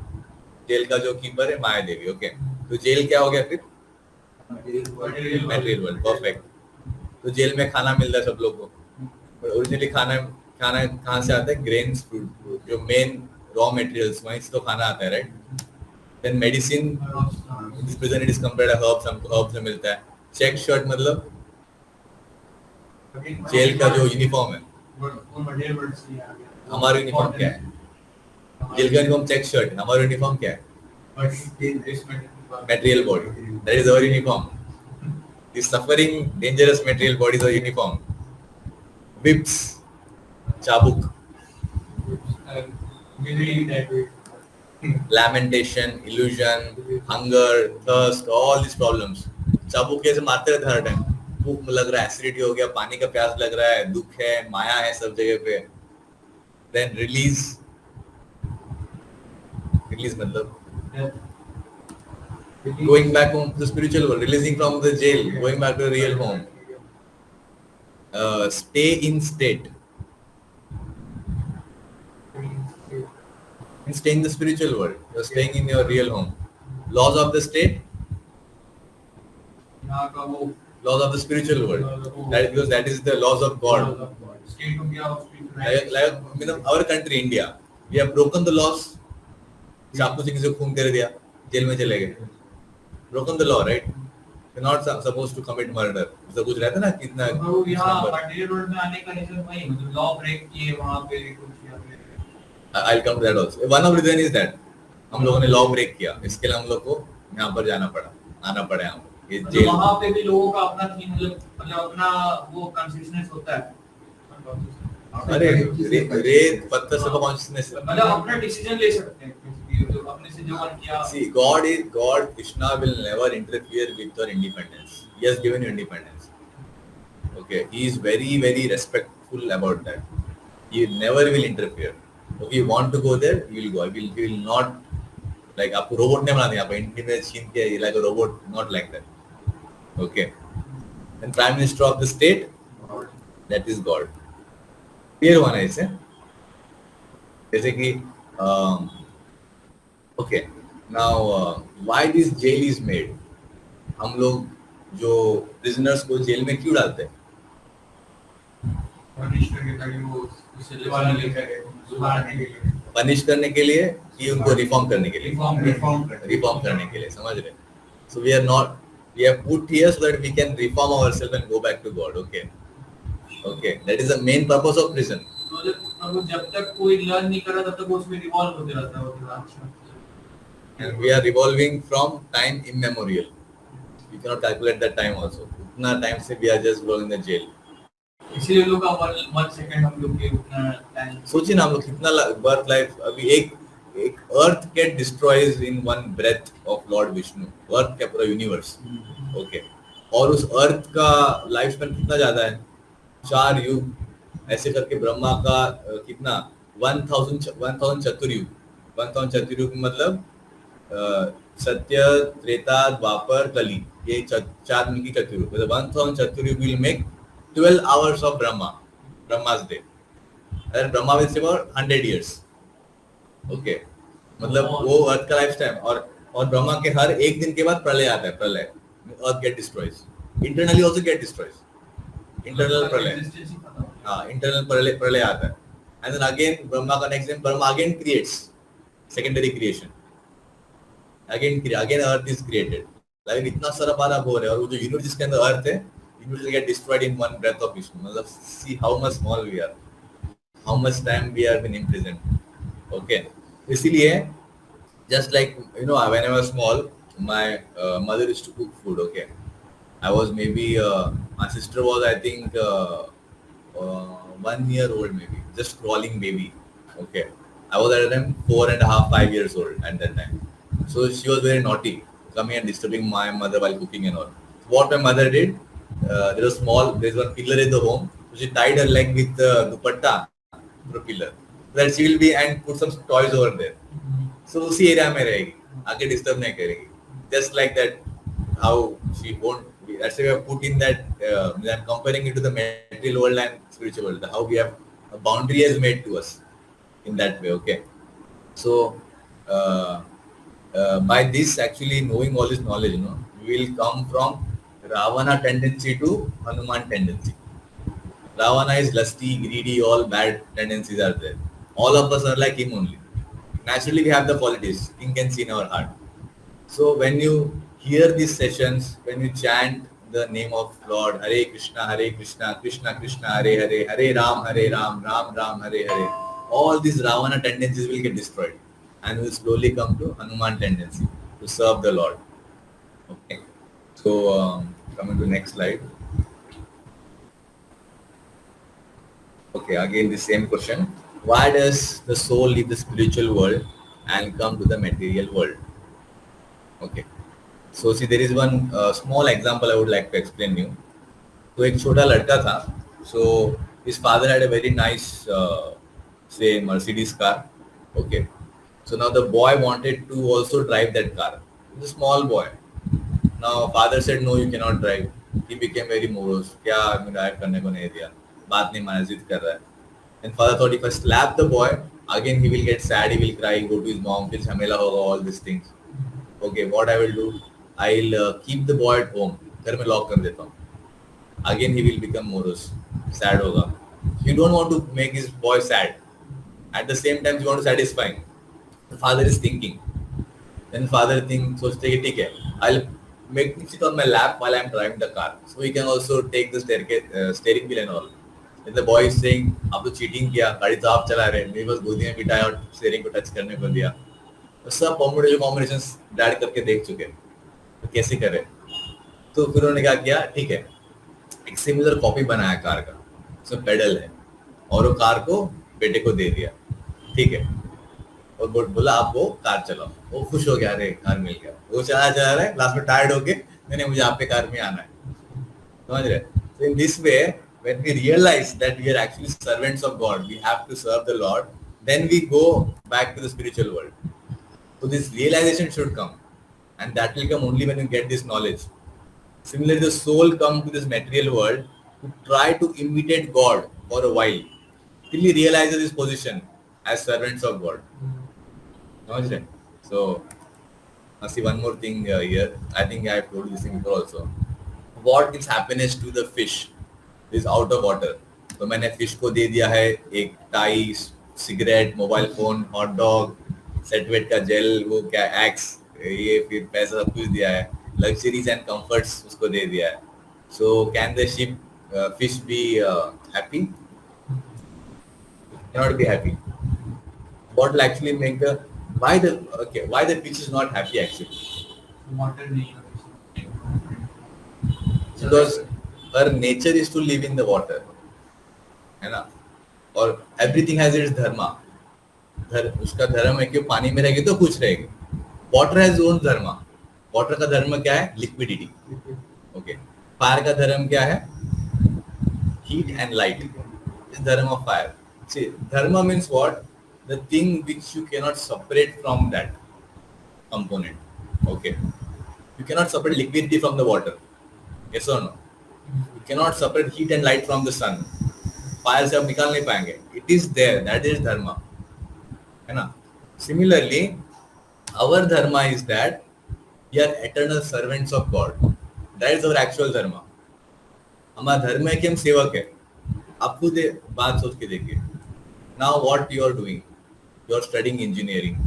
Jail का जो कीपर है माया देवी. ओके, तो जेल क्या हो गया फिर? Material world. परफेक्ट. तो जेल में खाना मिलता है सब लोग को. ओरिजिनली खाना कहाँ से आता है? ग्रेन्स, फ्रूट, जो मेन रॉ मटेरियल्स, वहीं से तो खाना आता है, right? Then medicine, this prison it is compared herbs, हमको हर्ब्स से मिलता है. चेक शर्ट मतलब जेल का जो यूनिफॉर्म है. हमारा यूनिफॉर्म क्या है? जेल का यूनिफॉर्म चेक शर्ट है. हमारा यूनिफॉर्म क्या है? Material body. That is our uniform. The suffering, dangerous material body is our uniform. Whips, chabuk, lamentation, illusion, hunger, thirst, all these problems. चाबुक कैसे मारते रहते हर टाइम. भूख लग रहा है, एसिडिटी हो गया, पानी का प्यास लग रहा है, दुख है, माया है सब जगह पे. Then release मतलब going back home to the spiritual world, releasing from the jail, going back to the real home. Stay in state. And stay in the spiritual world. You're staying in your real home. Laws of the state. laws of the spiritual world. Because that is the laws of God. State of spiritual Like our country, India, we have broken the laws. चाकू से किसी को खून कर दिया, jail में चले गए. Broken the law, right? You're not supposed to commit murder. तो कुछ रहता ना कितना. वो यहाँ मटेरियल रोड में आने का रीजन वही लॉ ब्रेक किए वहाँ पे कुछ यहाँ पे. I'll come to that also. One of the reason is that हम लोगों ने लॉ ब्रेक किया, इसके लिए हम लोग को यहाँ पर जाना पड़ा, आना पड़ा यहाँ पर. ये जेल. वहाँ पे भी लोगों का अपना थीम मतलब अपना वो कॉन्शियसनेस होता है. अरे रेत पत्थर सब कॉन्शियसनेस है. मतलब अपना डिसीजन ले सकते हैं अपने से जो मन किया. See, God, Krishna will never interfere with your independence. He has given you independence. Okay, he is very, very respectful about that. He never will interfere. If you want to go there, he will go. He will not like आपको robot नहीं बना देंगे, आपको independence छीन के like a robot, not like that. Okay. And Prime Minister of the state, that is God. Clear one है इसे. जैसे कि okay, now why this jail is made? हम लोग जो prisoners को जेल में क्यों डालते हैं? पनिश करने के लिए कि उनको रिफॉर्म करने के लिए. रिफॉर्म करने के लिए, समझ रहे? So we have put here so that we can reform ourselves and go back to God. Okay, that is the main purpose of prison. जब तक कोई लर्न नहीं कर रहा तब तक उसमें रिवॉल्व होते रहता है. And we are revolving from time immemorial. You cannot calculate that time also. उतना time से we are just going in the jail. इसीलिए लोग का 1 सेकंड हम लोग के उतना टाइम. सोचिए ना हम लोग कितना बर्थ लाइफ अभी एक अर्थ get destroys in one breath of Lord Vishnu. अर्थ का पूरा यूनिवर्स. ओके, और उस अर्थ का लाइफ स्पैन कितना ज्यादा है? 4 युग ऐसे करके ब्रह्मा का कितना 1000 चतुर्युग. 1000 चतुर्युग मतलब सत्य, त्रेता, द्वापर, कली, ये 4 मिलकी चतुर्युग. मतलब 1000 चतुर्युग will make 12 hours of Brahma's day. And Brahma will say about 100 years. Okay, मतलब वो अर्थ का लाइफ टाइम. और ब्रह्मा के हर एक दिन के बाद प्रलय आता है. प्रलय, earth get destroys. Internally also get destroys. Internal प्रलय, हाँ, इंटरनल प्रलय आता है. एंड देन अगेन ब्रह्मा का नेक्स्ट दिन Brahma again creates secondary creation. Again earth is created. Like इतना सारा बार आप हो रहे हैं. और वो जो यूनिवर्स जिसके अंदर अर्थ है, universe get destroyed in one breath of Vishnu. मतलब see how much small we are, how much time we are been imprisoned. Okay, इसीलिए just like when I was small, my mother used to cook food. Okay, I was maybe my sister was I think 1 year old, maybe just crawling baby. Okay, I was at that time 4.5, 5 years old at that time. So she was very naughty, coming and disturbing my mother while cooking and all. What my mother did, there's one pillar in the home, so she tied her leg with dupatta to the pillar, so that she will be and put some toys over there. So उसी area में रहेगी, आके disturb नहीं करेगी. Just like that, how she won't. That's why we have put in that. I'm comparing it to the material world and spiritual world. How we have a boundary is made to us in that way. Okay, so by this actually knowing all this knowledge, we will come from Ravana tendency to Hanuman tendency. Ravana is lusty, greedy, all bad tendencies are there. All of us are like him only. Naturally, we have the qualities. King can see in our heart. So when you hear these sessions, when you chant the name of Lord, Hare Krishna, Krishna Krishna, Hare Hare, Hare Ram, Ram Ram, Hare Hare, all these Ravana tendencies will get destroyed, and will slowly come to Hanuman tendency to serve the Lord. Okay. So coming to next slide. Okay, again the same question. Why does the soul leave the spiritual world and come to the material world? Okay. So see, there is one small example I would like to explain you. So एक छोटा लड़का था. So his father had a very nice, say Mercedes car. Okay. So now the boy wanted to also drive that car. He's a small boy. Now father said no, you cannot drive. He became very morose. क्या drive करने को नहीं दिया. बात नहीं माना, जिद कर रहा है. And father thought if I slap the boy, again he will get sad, he will cry, go to his mom, फिर झमेला होगा, all these things. Okay, what I will do? I'll keep the boy at home. घर में lock कर देता हूँ. again he will become morose, sad होगा. You don't want to make his boy sad. At the same time, you want to satisfy him. The father is thinking. Then father सोचते कि ठीक है, I'll make him sit on my lap while I'm driving the car, so he can also take the steering wheel and all. Then the boy is saying, आप तो cheating किया, गाड़ी तो आप चला रहे, मेरी बस गोदी में बिठाया और स्टीयरिंग को टच करने को दिया. तो सब कॉम्बिनेशन डैड करके देख चुके, तो कैसे करे. तो फिर उन्होंने क्या किया, ठीक है, एक सिमिलर कॉपी बनाया कार का, उसमें पेडल है, और वो कार को बेटे को दे दिया, ठीक है, और बोला आप वो कार चलाओ. वो खुश हो गया, अरे कार मिल गया. वो चला रहा है, लास्ट में टायर्ड होके नहीं मुझे आपके कार में आना है. समझ रहे? So in this way, when we realize that we are actually servants of God, we have to serve the Lord, then we go back to the spiritual world. So this realization should come, and that will come only when you get this knowledge. Similarly, the soul comes to this material world to try to imitate God for a while, till he realizes his position as servants of God. Understand? So, I see one more thing here. I think I have told you this thing before also. What gives happiness to the fish is out of water. तो मैंने fish को दे दिया है एक tie, cigarette, mobile phone, hot dog, Set Wet का jail, वो क्या x, ये फिर पैसा सब कुछ दिया है, लग्जरीज एंड कंफर्ट्स उसको दे दिया है. So can the ship fish be happy? Cannot be happy. What will actually make the why the fish is not happy actually? Water nature. Because her nature is to live in the water, है ना? और everything has its dharma. उसका धर्म है कि पानी में रहेगी तो खुश रहेगी. Water has its own dharma. Water का धर्म क्या है? Liquidity. Okay. Fire का धर्म क्या है? Heat and light. It's dharma of fire. See, dharma means what? The thing which you cannot separate from that component. Okay. You cannot separate liquidity from the water. Yes or no? You cannot separate heat and light from the sun. Fire से आप निकाल नहीं पाएंगे. It is there. That is dharma. है ना? Similarly, our dharma is that we are eternal servants of God. That is our actual dharma. हमारा धर्म है कि हम सेवक है. आप खुद बात सोच के देखिए. Now what you are doing? You are studying engineering.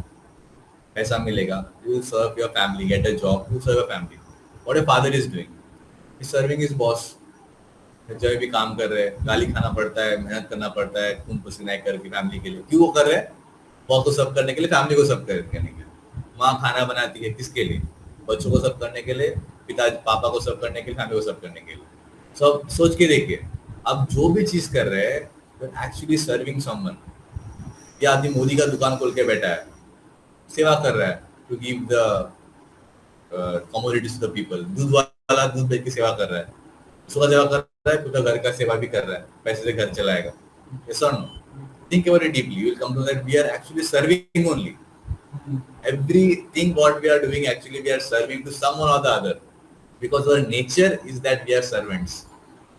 पैसा मिलेगा. You will serve your family, get a job, you serve your family. What a father is doing? He's serving his boss. जब भी काम कर रहे हैं, गाली खाना पड़ता है, मेहनत करना पड़ता है, खून पसीना करके फैमिली के लिए. क्यों वो कर रहे हैं? बॉस को सब करने के लिए, फैमिली को सब करने के लिए. माँ खाना बनाती है किसके लिए? बच्चों को सब करने के लिए, पिता पापा को सब करने के लिए, फैमिली को सब करने के लिए. सब सोच के देखिए, अब जो भी चीज कर रहे हैं, एक्चुअली सर्विंग समवन. ये आदमी मोदी का दुकान खोल के बैठा है, सेवा कर रहा है, to give the commodities to the people. दूध वाला दूध बेच के सेवा कर रहा है, उसका सेवा कर रहा है, पूरा घर का सेवा भी कर रहा है, पैसे से घर चलाएगा. Yes or no? Think about it deeply. You will come to that we are actually serving only. Everything what we are doing, actually we are serving to someone or the other, because our nature is that we are servants,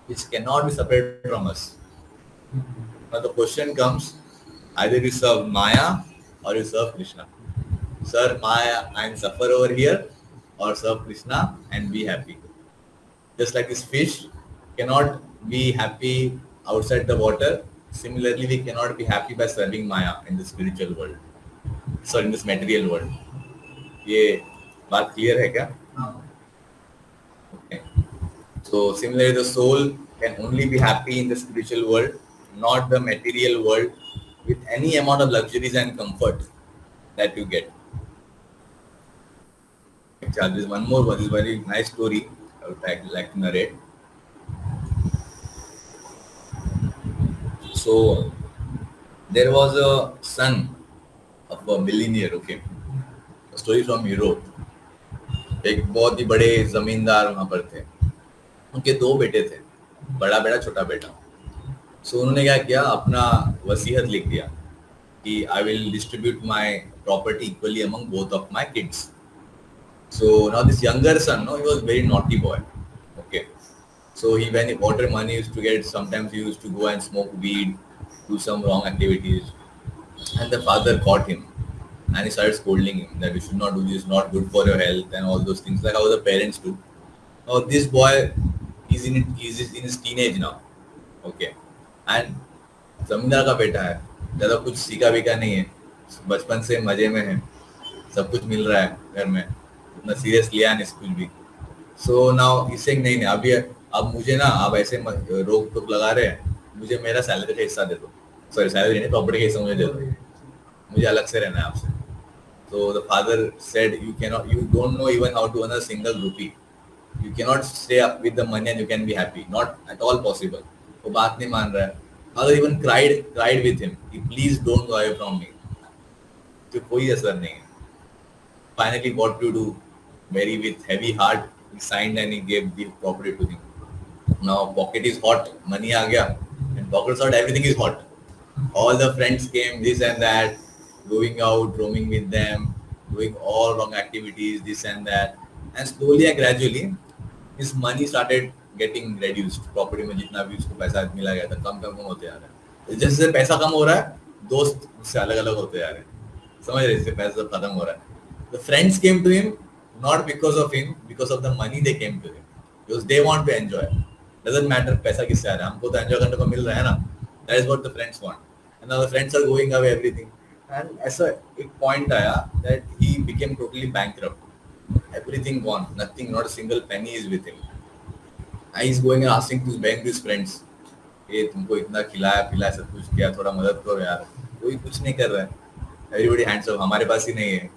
which cannot be separated from us. Now the question comes, either you serve Maya or you serve Krishna. Serve Maya and suffer over here, or serve Krishna and be happy. Just like this fish cannot be happy outside the water, similarly we cannot be happy by serving Maya in the spiritual world. Sorry, in this material world. ये बात clear है क्या? Okay. So similarly, the soul can only be happy in the spiritual world, not the material world, with any amount of luxuries and comfort that you get. There is one more one. This is very nice story I would like to narrate. So there was a son of a millionaire. Okay, a story from Europe. एक बहुत ही बड़े जमींदार वहाँ पर थे. उनके दो बेटे थे, बड़ा बेटा छोटा बेटा. सो उन्होंने क्या किया, अपना वसीयत लिख दिया कि I will distribute my property equally among both of my kids. So now this younger son, no, he was very naughty boy. Okay, so when he wanted money, he used to get. Sometimes he used to go and smoke weed, do some wrong activities, and the father caught him, and he started scolding him that you should not do this, not good for your health, and all those things like how the parents do. Now this boy he's in his teenage now. Okay. And जमींदार का बेटा है, ज़्यादा कुछ सीखा भी का नहीं है, बचपन से मजे में है, सब कुछ मिल रहा है घर में, उतना सीरियस लिया नहीं कुछ भी. सो नाउ इसे नहीं नहीं अभी अब मुझे ना आप ऐसे रोक टोक लगा रहे हैं, मुझे मेरा सैलरी का हिस्सा दे दो, सॉरी सैलरी नहीं प्रॉपर्टी का हिस्सा मुझे दे दो, मुझे अलग से रहना है आपसे. So the father said, you don't know even how to earn a single rupee. You cannot stay up with the money and you can be happy. Not at all possible. वो बात नहीं मान रहा है. Father even cried with him. Please don't go away from me. तो कोई असर नहीं है. Finally, what to do? Very with heavy heart, he signed and he gave the property to him. Now pocket is hot, money आ गया, and pocket's hot, everything is hot. All the friends came, this and that, going out, roaming with them, doing all wrong activities, this and that. And slowly and gradually, his money started getting reduced. Property में जितना भी उसको पैसा मिला गया था, कम होते आ रहा है. जैसे जैसे पैसा कम हो रहा है, दोस्त उससे अलग अलग होते आ रहे हैं. समझ रहे हैं, पैसा सब खत्म हो रहा है. The friends came to him not because of him, because of the money they came to him. Because they want to enjoy. Doesn't matter पैसा किससे आ रहा है, हमको तो enjoy करने को मिल रहा है ना. That is what the friends want. And now the friends are going away, everything. And ऐसा एक point आया that he became totally bankrupt. Everything gone, nothing, not a single penny is with him. And he's going and asking to beg his friends, ये तुमको इतना खिलाया पिलाया सब कुछ किया, थोड़ा मदद करो यार. कोई कुछ नहीं कर रहा है. Everybody hands up, हमारे पास ही नहीं है.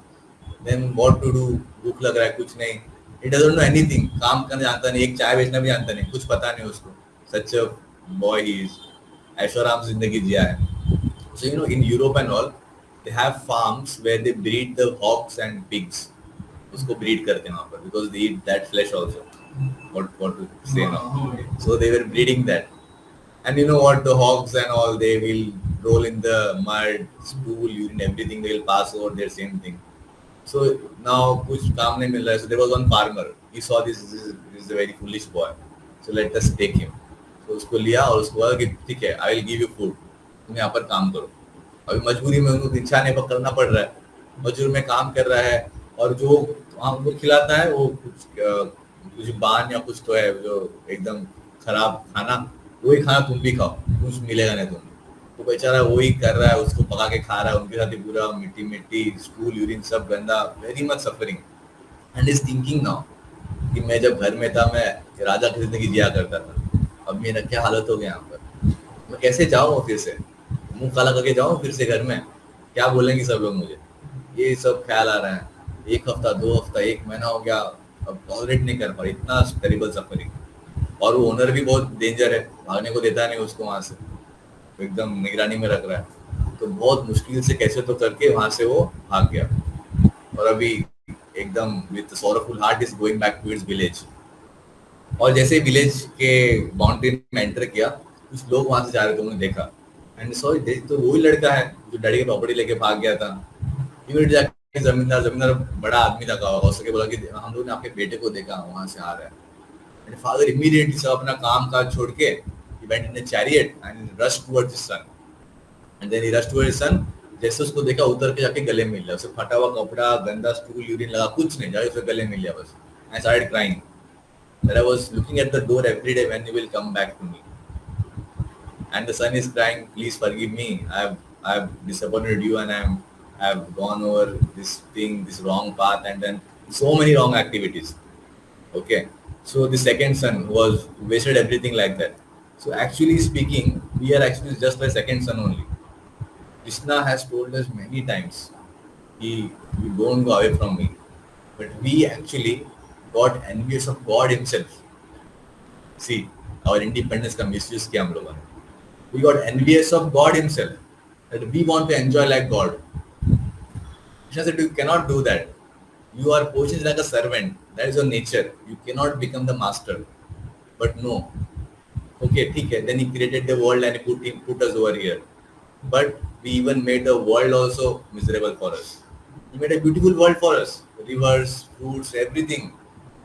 Then what to do? भूख लग रहा है, कुछ नहीं. He doesn't know anything. काम करना जानता नहीं, एक चाय बेचना भी जानता नहीं, कुछ पता नहीं उसको. Such a boy he is. ऐशोआराम जिंदगी जिया है. So in Europe and all, they have farms where they breed the hogs and pigs. उसको breed करते हैं वहाँ पर because they eat that flesh also. What to say now? So they were breeding that. And you know what? The hogs and all, they will roll in the mud, stool, urine, everything. They will pass over their same thing. So now कुछ काम नहीं मिल रहा है. So there was one farmer. He saw this is a very foolish boy. So let us take him. So उसको लिया और उसको बोला कि ठीक है, I will give you food. तुम यहाँ पर काम करो. अभी मजबूरी में उनको इच्छा नहीं पकड़ना पड़ रहा है. मजदूर में काम कर रहा है और जो वहाँ उनको खिलाता है वो कुछ बान या कुछ तो है जो एकदम खराब खाना, वही खाना तुम भी खाओ, कुछ मिलेगा नहीं तुम. तो बेचारा वही कर रहा है, उसको पका के खा रहा है, उनके साथ ही पूरा मिट्टी स्टूल यूरिन सब गंदा, very much suffering. And is thinking now कि मैं जब घर में था मैं राजा की जिंदगी जिया करता था, अब मेरा क्या हालत हो गया यहाँ पर. मैं कैसे जाऊँ फिर से, मुंह काला करके जाऊँ फिर से घर में, क्या बोलेंगे सब लोग मुझे. ये सब ख्याल आ रहा है. 1 हफ्ता 2 हफ्ता 1 महीना हो गया, अब टॉलरेट नहीं कर पा रही, इतना टेरिबल सफरिंग. और वो ओनर भी बहुत डेंजर है, भागने को देता नहीं उसको वहाँ से, एकदम निगरानी में रख रहा है. तो बहुत मुश्किल से कैसे तो करके वहाँ से वो भाग गया और अभी एकदम with sorrowful heart is going back to its village. और जैसे विलेज के बाउंड्री में एंटर किया, कुछ लोग वहाँ से जा रहे थे, उन्होंने देखा एंड सॉरी तो वही लड़का है जो डैडी की प्रॉपर्टी लेके भाग गया था. इमीडिएट जाके जमींदार बड़ा आदमी था होगा, उसके बोला कि हम लोग ने आपके बेटे को देखा वहाँ से आ रहा है. एंड फादर इमीडिएटली सब अपना काम काज छोड़ के he went in a chariot and rushed towards his son. And then he rushed towards his son. जैसे उसको देखा उतर के जाके गले मिल लिया, उसे फटा हुआ कपड़ा, गंदा स्टूल, यूरिन लगा, कुछ नहीं, जाके उसे गले मिल लिया बस. I started crying. That I was looking at the door every day when you will come back to me. And the son is crying, please forgive me. I have disappointed you and I have gone over this thing, this wrong path, and then so many wrong activities. Okay. So the second son was wasted everything like that. So actually speaking, we are actually just like second son only. Krishna has told us many times, you don't go away from me. But we actually got envious of God himself. See, our independence का misuse किया हम लोगों ने. We got envious of God himself. That we want to enjoy like God. Krishna said, you cannot do that. You are positioned like a servant. That is your nature. You cannot become the master. But no. Okay, ठीक है. Then he created the world and he put us over here. But we even made the world also miserable for us. He made a beautiful world for us. Rivers, fruits, everything.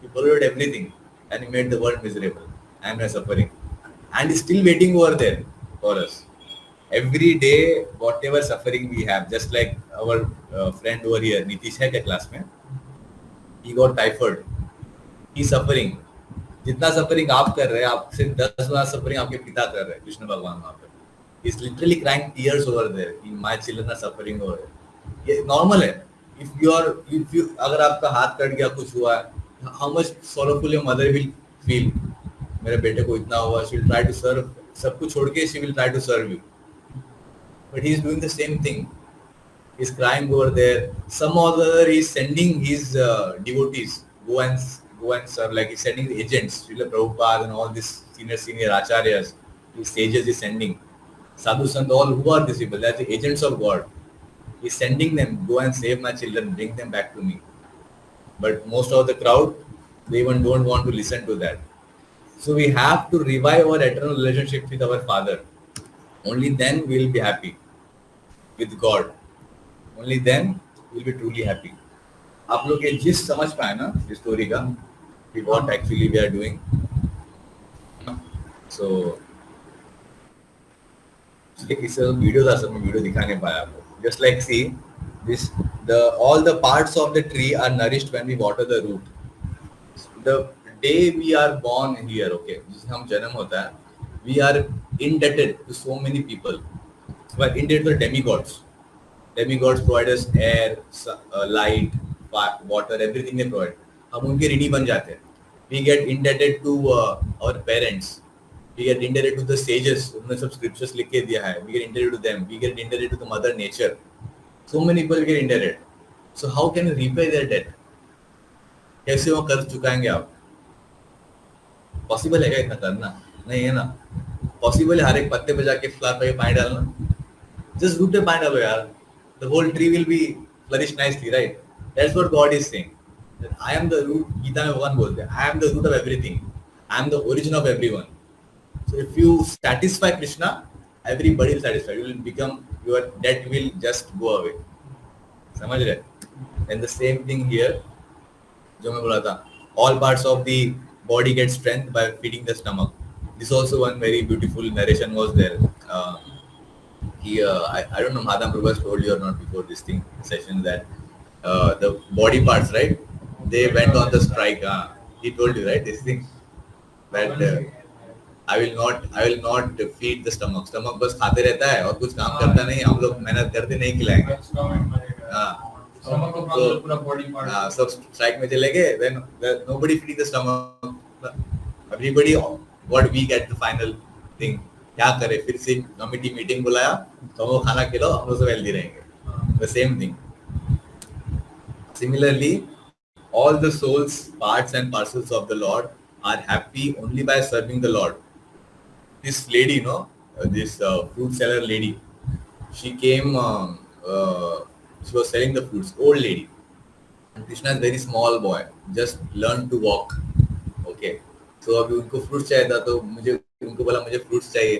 He polluted everything. And he made the world miserable. And we are suffering. And he's still waiting over there for us. Every day, whatever suffering we have, just like our friend over here, Nitish है क्या class में? He got typhoid. He's suffering. जितना suffering आप कर रहे हैं, आपसे 10 गुना suffering आपके पिता कर रहे हैं, कृष्ण भगवान वहां पे is literally crying tears over there कि my children are suffering over. ये नॉर्मल है। इफ यू अगर आपका हाथ कट गया, कुछ हुआ, how much sorrowful your mother will feel. मेरे बेटे को इतना हुआ, she will try to serve, सब कुछ छोड़ के she will try to serve you, but he is doing the same thing. He's crying over there. Some or the other he's sending his devotees go and serve, like he's sending the agents, Srila Prabhupada and all these senior acharyas, these sages he's sending, sadhu sant, all who are these people, they're the agents of God. He's sending them, go and save my children, bring them back to me. But most of the crowd, they even don't want to listen to that. So we have to revive our eternal relationship with our Father. Only then we'll be happy with God. Only then we'll be truly happy. आप लोग ये जिस समझ पाए ना इस story का, कि what actually we are doing. So इससे वीडियो था, सब में वीडियो दिखा नहीं पाया आपको. Just like see this, all the parts of the tree are nourished when we water the root. The day we are born here, okay, जिससे हम जन्म होता है, we are indebted to so many people. We are indebted to demigods. Demigods provide us air, light, water, everything they provide. हम उनके ऋणी बन जाते हैं. We get indebted to our parents. We get indebted to the sages. उन्होंने सब scriptures लिख के दिया है. We get indebted to them. We get indebted to the mother nature. So many people get indebted. So how can we repay their debt? कैसे वो कर्ज चुकाएंगे आप? Possible है क्या इतना करना? नहीं है ना. Possible है हर एक पत्ते पे जाके फ्लावर पे पानी डालना? Just root पे पानी डालो यार. The whole tree will be flourish nicely, right? That's what God is saying. That I am the root. Gita में भगवान बोलते हैं, I am the root of everything. I am the origin of everyone. So if you satisfy Krishna, everybody will satisfy. You will become, your debt will just go away. समझ रहे? And the same thing here, जो मैं बोला था, all parts of the body get strength by feeding the stomach. This also one very beautiful narration was there. I don't know Madam Prabhu has told you or not before this thing session that the body parts, right? They went on the strike. He told you, right? This thing that I will not feed the stomach. Stomach बस खाते रहता है और कुछ काम करता नहीं. हम लोग मेहनत करते नहीं खिलाएंगे. सब strike में चले गए. Then nobody feeding the stomach. Everybody got weak at the final thing. क्या करे, फिर से कमिटी मीटिंग बुलाया, तो वो खाना खिलाओ, हम लोग सब हेल्दी रहेंगे. The same thing. Similarly, all the souls, parts and parcels of the Lord are happy only by serving the Lord. This lady, this fruit seller lady, she came, she was selling the fruits, old lady. And Krishna is very small boy, just learned to walk. Okay. So अभी उनको fruits चाहिए था, तो उनको बोला मुझे fruits चाहिए,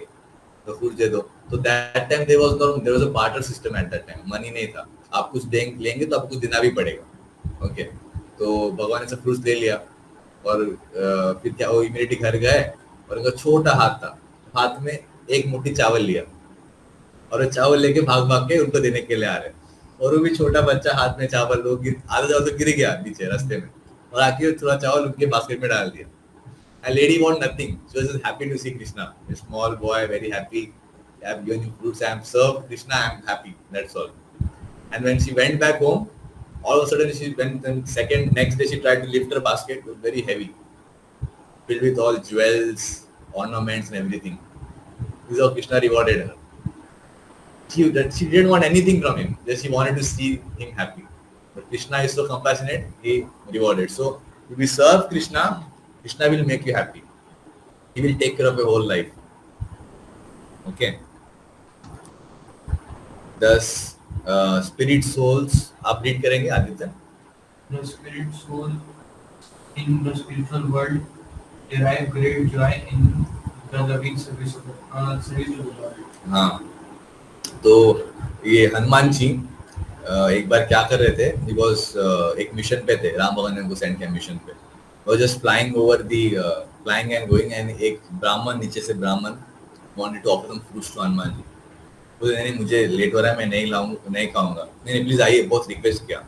तो fruits दे दो. तो that time there was a barter system at that time. Money नहीं था. आप कुछ लेंगे तो आपको कुछ देना भी पड़ेगा. Okay. तो भगवान ने सब fruits ले लिया और फिर क्या, वो इमीडिएटली घर गए और उनका छोटा हाथ था, हाथ में एक मुट्ठी चावल लिया और वो चावल लेके भाग के उनको देने के लिए आ रहे, और वो भी छोटा बच्चा हाथ में चावल, वो आधा चावल तो गिर गया नीचे रास्ते में, और आके थोड़ा चावल उनके बास्केट में डाल दिया. A lady want nothing. She was just happy to see Krishna. A small boy, very happy. I have given you fruits. I am served Krishna. I am happy. That's all. And when she went back home, all of a sudden she went. Next day she tried to lift her basket. It was very heavy, filled with all jewels, ornaments, and everything. This is how Krishna rewarded her. She didn't want anything from him. Just she wanted to see him happy. But Krishna is so compassionate. He rewarded. So if we serve Krishna, Krishna will make you happy. He will take care of your whole life. Okay. Thus, spirit souls. आप read करेंगे Aditya? The spirit soul in the spiritual world derive great joy in the loving service to the Lord. हाँ. तो ये हनुमान जी एक बार क्या कर रहे थे? He was एक मिशन पे थे. राम भगवान ने उनको सेंड किया मिशन पे. Was just flying over flying and going, and एक ब्राह्मण, नीचे से ब्राह्मण wanted to offer them fruits to Hanuman ji. बोले नहीं, मुझे लेट हो रहा है, मैं नहीं खाऊंगा. नहीं प्लीज आइए, बहुत रिक्वेस्ट किया.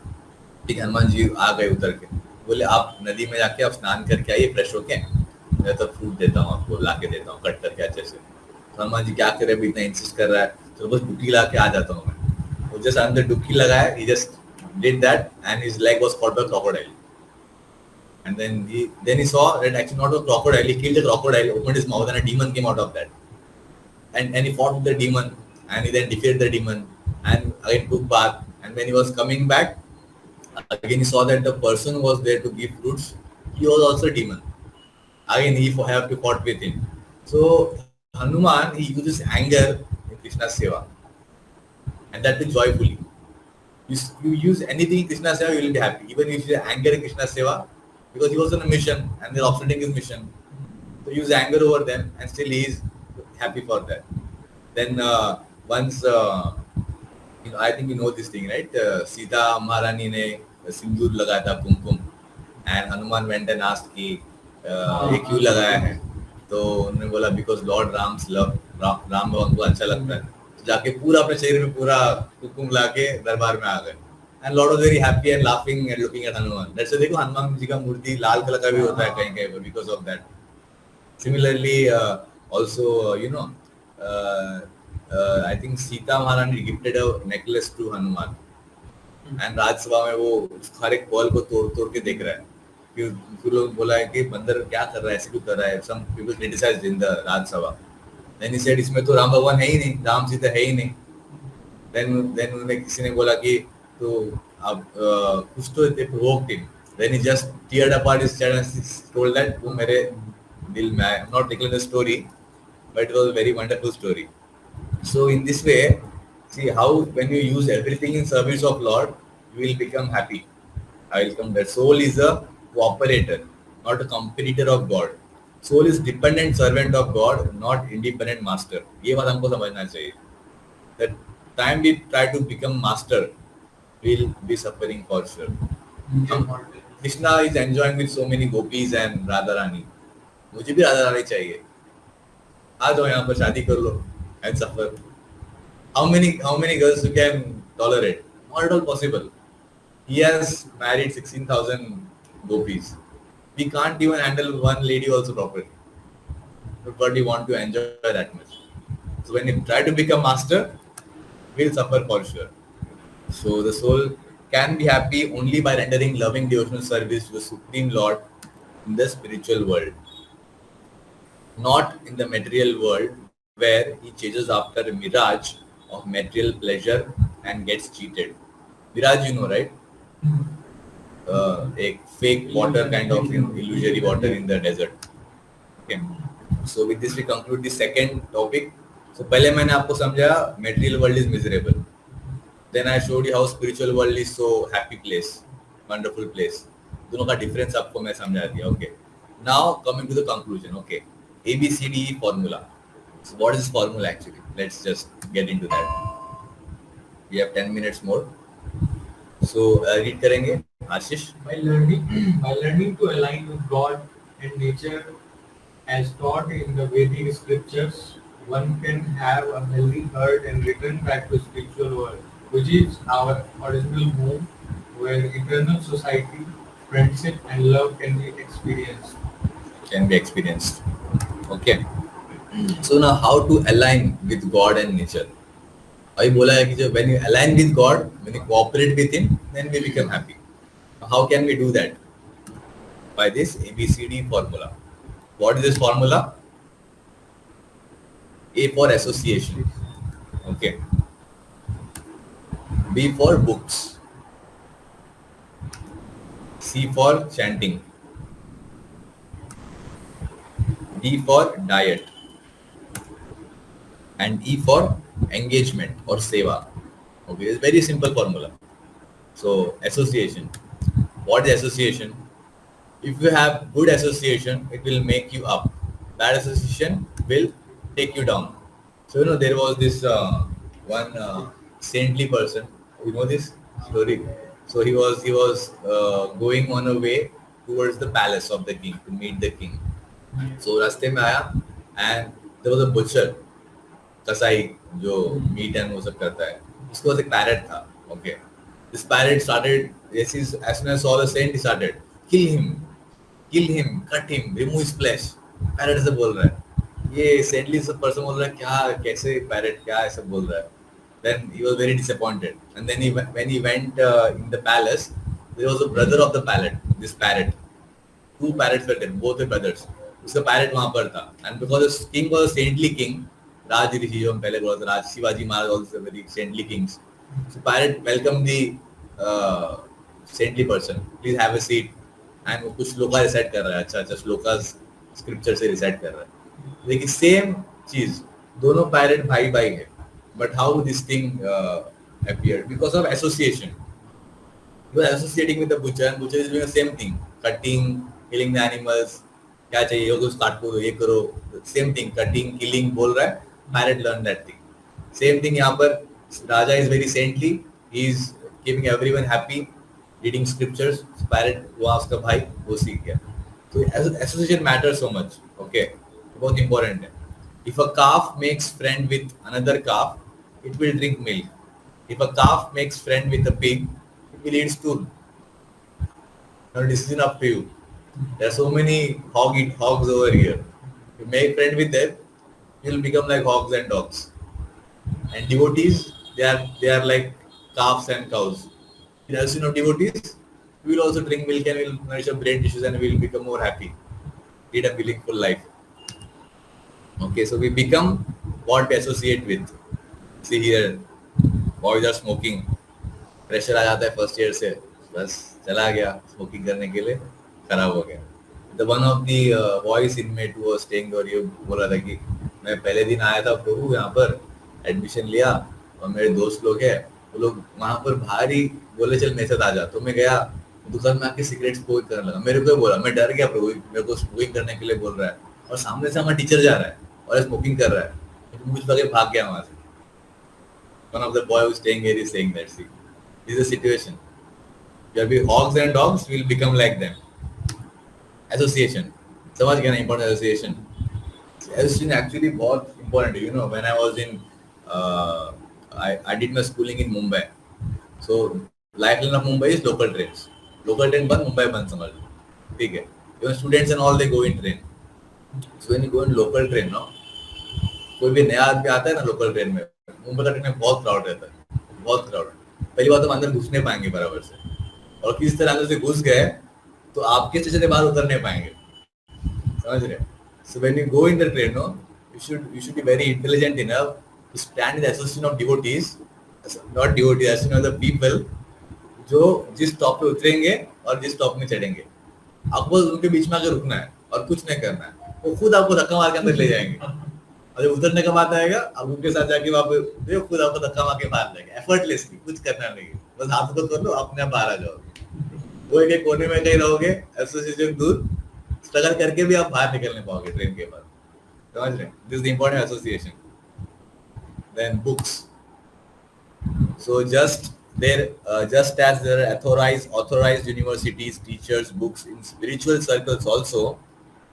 ठीक है, हनुमान जी आ गए उतर के. बोले आप नदी में जाके आप स्नान करके आइए फ्रेश होके, मैं तो फ्रूट देता हूँ आपको, ला के देता हूँ कट करके अच्छे से। तो हनुमान जी क्या करे, अभी इतना इंसिस्ट कर रहा है, तो बस डुबकी ला के आ जाता हूँ मैं। वो जस्ट अंदर डुबकी लगाया, he just did that and his leg was caught by crocodile. And then he saw that actually not a crocodile, he killed a crocodile, opened his mouth and a demon came out of that. And he fought with the demon and he then defeated the demon and again took bath. And when he was coming back, again he saw that the person who was there to give fruits, he was also a demon. Again he have to fought with him. So Hanuman, he uses anger in Krishna's seva, and that is joyfully. You use anything in Krishna's seva, you will be happy. Even if you use anger in Krishna's seva, because he was on a mission and they're obstructing his mission. So use anger over them and still he is happy for that. Then once, I think you know this thing, right? Sita Maharani ne sindoor lagaya tha, kumkum, and Hanuman went and asked कि ये क्यों लगाया है? तो उन्होंने बोला because Lord Ram's love, Ram भगवान को अच्छा लगता है। तो जाके पूरा अपने शरीर में पूरा कुमकुम लाके दरबार में आ गए। And Lord was very happy and laughing and looking at Hanuman. That's why देखो हनुमान जी का मूर्ति लाल कलर का भी होता है कहीं कहीं पर because of that. Similarly, also I think Sita Maharani gifted a necklace to Hanuman. And राजसभा में वो हर एक बॉल को तोड़ तोड़ के देख रहा है। फिर लोग बोला है कि बंदर क्या कर रहा है, ऐसे क्यों कर रहा है? Some people criticized in the Rajya Sabha. Then he said इसमें तो राम भगवान है ही नहीं, राम सीता है ही नहीं. Then उन्हें किसी ने बोला कि तो अब कुछ तो provoked him. Then he just teared apart his chest and told that वो मेरे दिल में है. I'm not telling the story, but it was a very wonderful story. So in this way, see how when you use everything in service of Lord, you will become happy. I will come. That soul is a cooperator, not a competitor of God. Soul is dependent servant of God, not independent master. ये बात हमको समझना चाहिए. That time we try to become master, we'll be suffering for sure. Krishna is enjoying with so many gopis and Radharani. मुझे भी राधा चाहिए. आ जाओ यहाँ पर शादी कर लो and suffer. How many girls you can tolerate? Not at all possible. He has married 16,000 gopis. We can't even handle one lady also properly. But we want to enjoy that much. So when you try to become master, we'll suffer for sure. So the soul can be happy only by rendering loving devotional service to the Supreme Lord in the spiritual world. Not in the material world where he chases after a mirage of material pleasure and gets cheated. Mirage, you know, right? A fake water kind of illusory water in the desert. Okay. So with this we conclude the second topic. So पहले मैंने आपको समझाया material world is miserable. Then I showed you how spiritual world is so happy place, wonderful place. दोनों का difference आपको मैं समझा दिया. Okay. Now coming to the conclusion. Okay. ABCDE formula. So what is this formula actually? Let's just get into that. We have 10 minutes more. So read करेंगे आशीष. By learning to align with God and nature as taught in the Vedic scriptures, one can have a healthy heart and return back to spiritual world, which is our original home, where eternal society, friendship and love can be experienced. Okay. So now how to align with God and nature? अभी बोला है कि when you align with God, when you cooperate with Him, then we become happy. How can we do that? By this ABCD formula. What is this formula? A for association. Okay. B for books. C for chanting. D for diet. And E for engagement or seva. Okay, it's very simple formula. So association. What is association? If you have good association, it will make you up. Bad association will take you down. So there was this one saintly person. You know this story. So he was going on a way towards the palace of the king to meet the king. So रास्ते में आया and there was a butcher, कसाई जो meet and वो सब करता है. उसके पास एक पैरेट था. Okay, this parrot started. Yes, as soon as saw the saint, he started kill him, cut him, remove his flesh. Parrot ऐसे बोल रहा है, ये सेंटली सब पर्सन बोल रहा है क्या, कैसे पैरेट क्या ऐसे बोल रहा है. Then he was very disappointed, and then when he went in the palace, there was a brother of the parrot. Two parrots were there, both were brothers. उसका पैरेट वहां पर था, and because the king was a saintly king, राज ऋषि जो हम पहले बोला था, राज Shivaji Maharaj also very saintly kings. So parrot welcomed the saintly person. Please have a seat. And वो कुछ श्लोका रिसाइट कर रहा है, अच्छा श्लोका स्क्रिप्चर से रिसाइट कर रहा है. देखिए सेम चीज, दोनों पैरेट भाई भाई है, but how this thing appeared because of association. You are associating with the butcher, and butcher is doing the same thing, cutting, killing the animals. क्या चाहिए, वो काट को ये करो, same thing, cutting, killing बोल रहा है. Parrot learned that thing. Same thing यहाँ पर, राजा is very saintly, he is keeping everyone happy, reading scriptures. Parrot वहाँ उसका भाई वो सीख गया. So association matters so much. Okay, बहुत important है. If a calf makes friend with another calf, it will drink milk. If a calf makes friend with a pig, it will eat stool. Now decision up to you. There are so many hogs over here. You make friend with them, you'll become like hogs and dogs. And devotees, they are like calves and cows. As you know, devotees, we will also drink milk and will nourish our brain tissues and we will become more happy, lead a meaningful life. Okay, so we become what we associate with. See here, boys are smoking. Pressure आ जाता है first year से, बस चला गया smoking करने के लिए, खराब हो गया. The one of the voice inmate वो स्टेइंग और ये बोल रहा था कि मैं पहले दिन आया था प्रभु यहाँ पर, एडमिशन लिया और मेरे दोस्त लोग हैं, वो लोग वहाँ पर बाहर ही बोले चल मेरे साथ आ जा. तो मैं गया दुकान में आके सिगरेट स्मोक करने लगा. मेरे को बोला, मैं डर गया, प्रभु मेरे को स्मोकिंग करने के लिए बोल रहा है और सामने से हमारा टीचर जा रहा है और स्मोकिंग कर रहा है. मुझ पर भाग गया वहां से. One of the boy who staying here is saying that, see, this is a situation. You will be hogs and dogs, we will become like them. Association. समझ गया ना, important association. Association actually बहुत important. You know, when I was in, I did my schooling in Mumbai. So lifeline of Mumbai is local trains. Local train बंद, Mumbai बंद समझ लो. ठीक है. Even students and all they go in train. So when you go in local train, no, कोई भी नया आदमी आता है ना लोकल ट्रेन में, मुंबई का ट्रेन में बहुत क्राउड रहता है, बहुत क्राउड. पहली बात हम अंदर घुस नहीं पाएंगे बराबर से, और किसी तरह अंदर से घुस गए तो आपके स्टेशन से बाहर उतर नहीं पाएंगे, समझ रहे. So when you go in the train, no, you should be very intelligent enough to stand in the association of devotees, not devotees, association of the people, जो जिस स्टॉप पे उतरेंगे और जिस स्टॉप में चढ़ेंगे, आपको बस उनके बीच में आकर रुकना है और कुछ नहीं करना है. वो खुद आपको धक्का मार के अंदर ले जाएंगे, और जब उतरने का बात आएगा अब उनके साथ जाके वहाँ पे खुद आपको धक्का मार के बाहर जाएंगे, एफर्टलेसली, कुछ करना नहीं, बस हाथ को कर लो, अपने आप बाहर आ जाओगे. वो एक कोने में कहीं रहोगे, एसोसिएशन दूर, स्ट्रगल करके भी आप बाहर निकलने पाओगे ट्रेन के बाद, समझ रहे. This is important association. Then books. So just as there are authorized universities, teachers, books in spiritual circles also,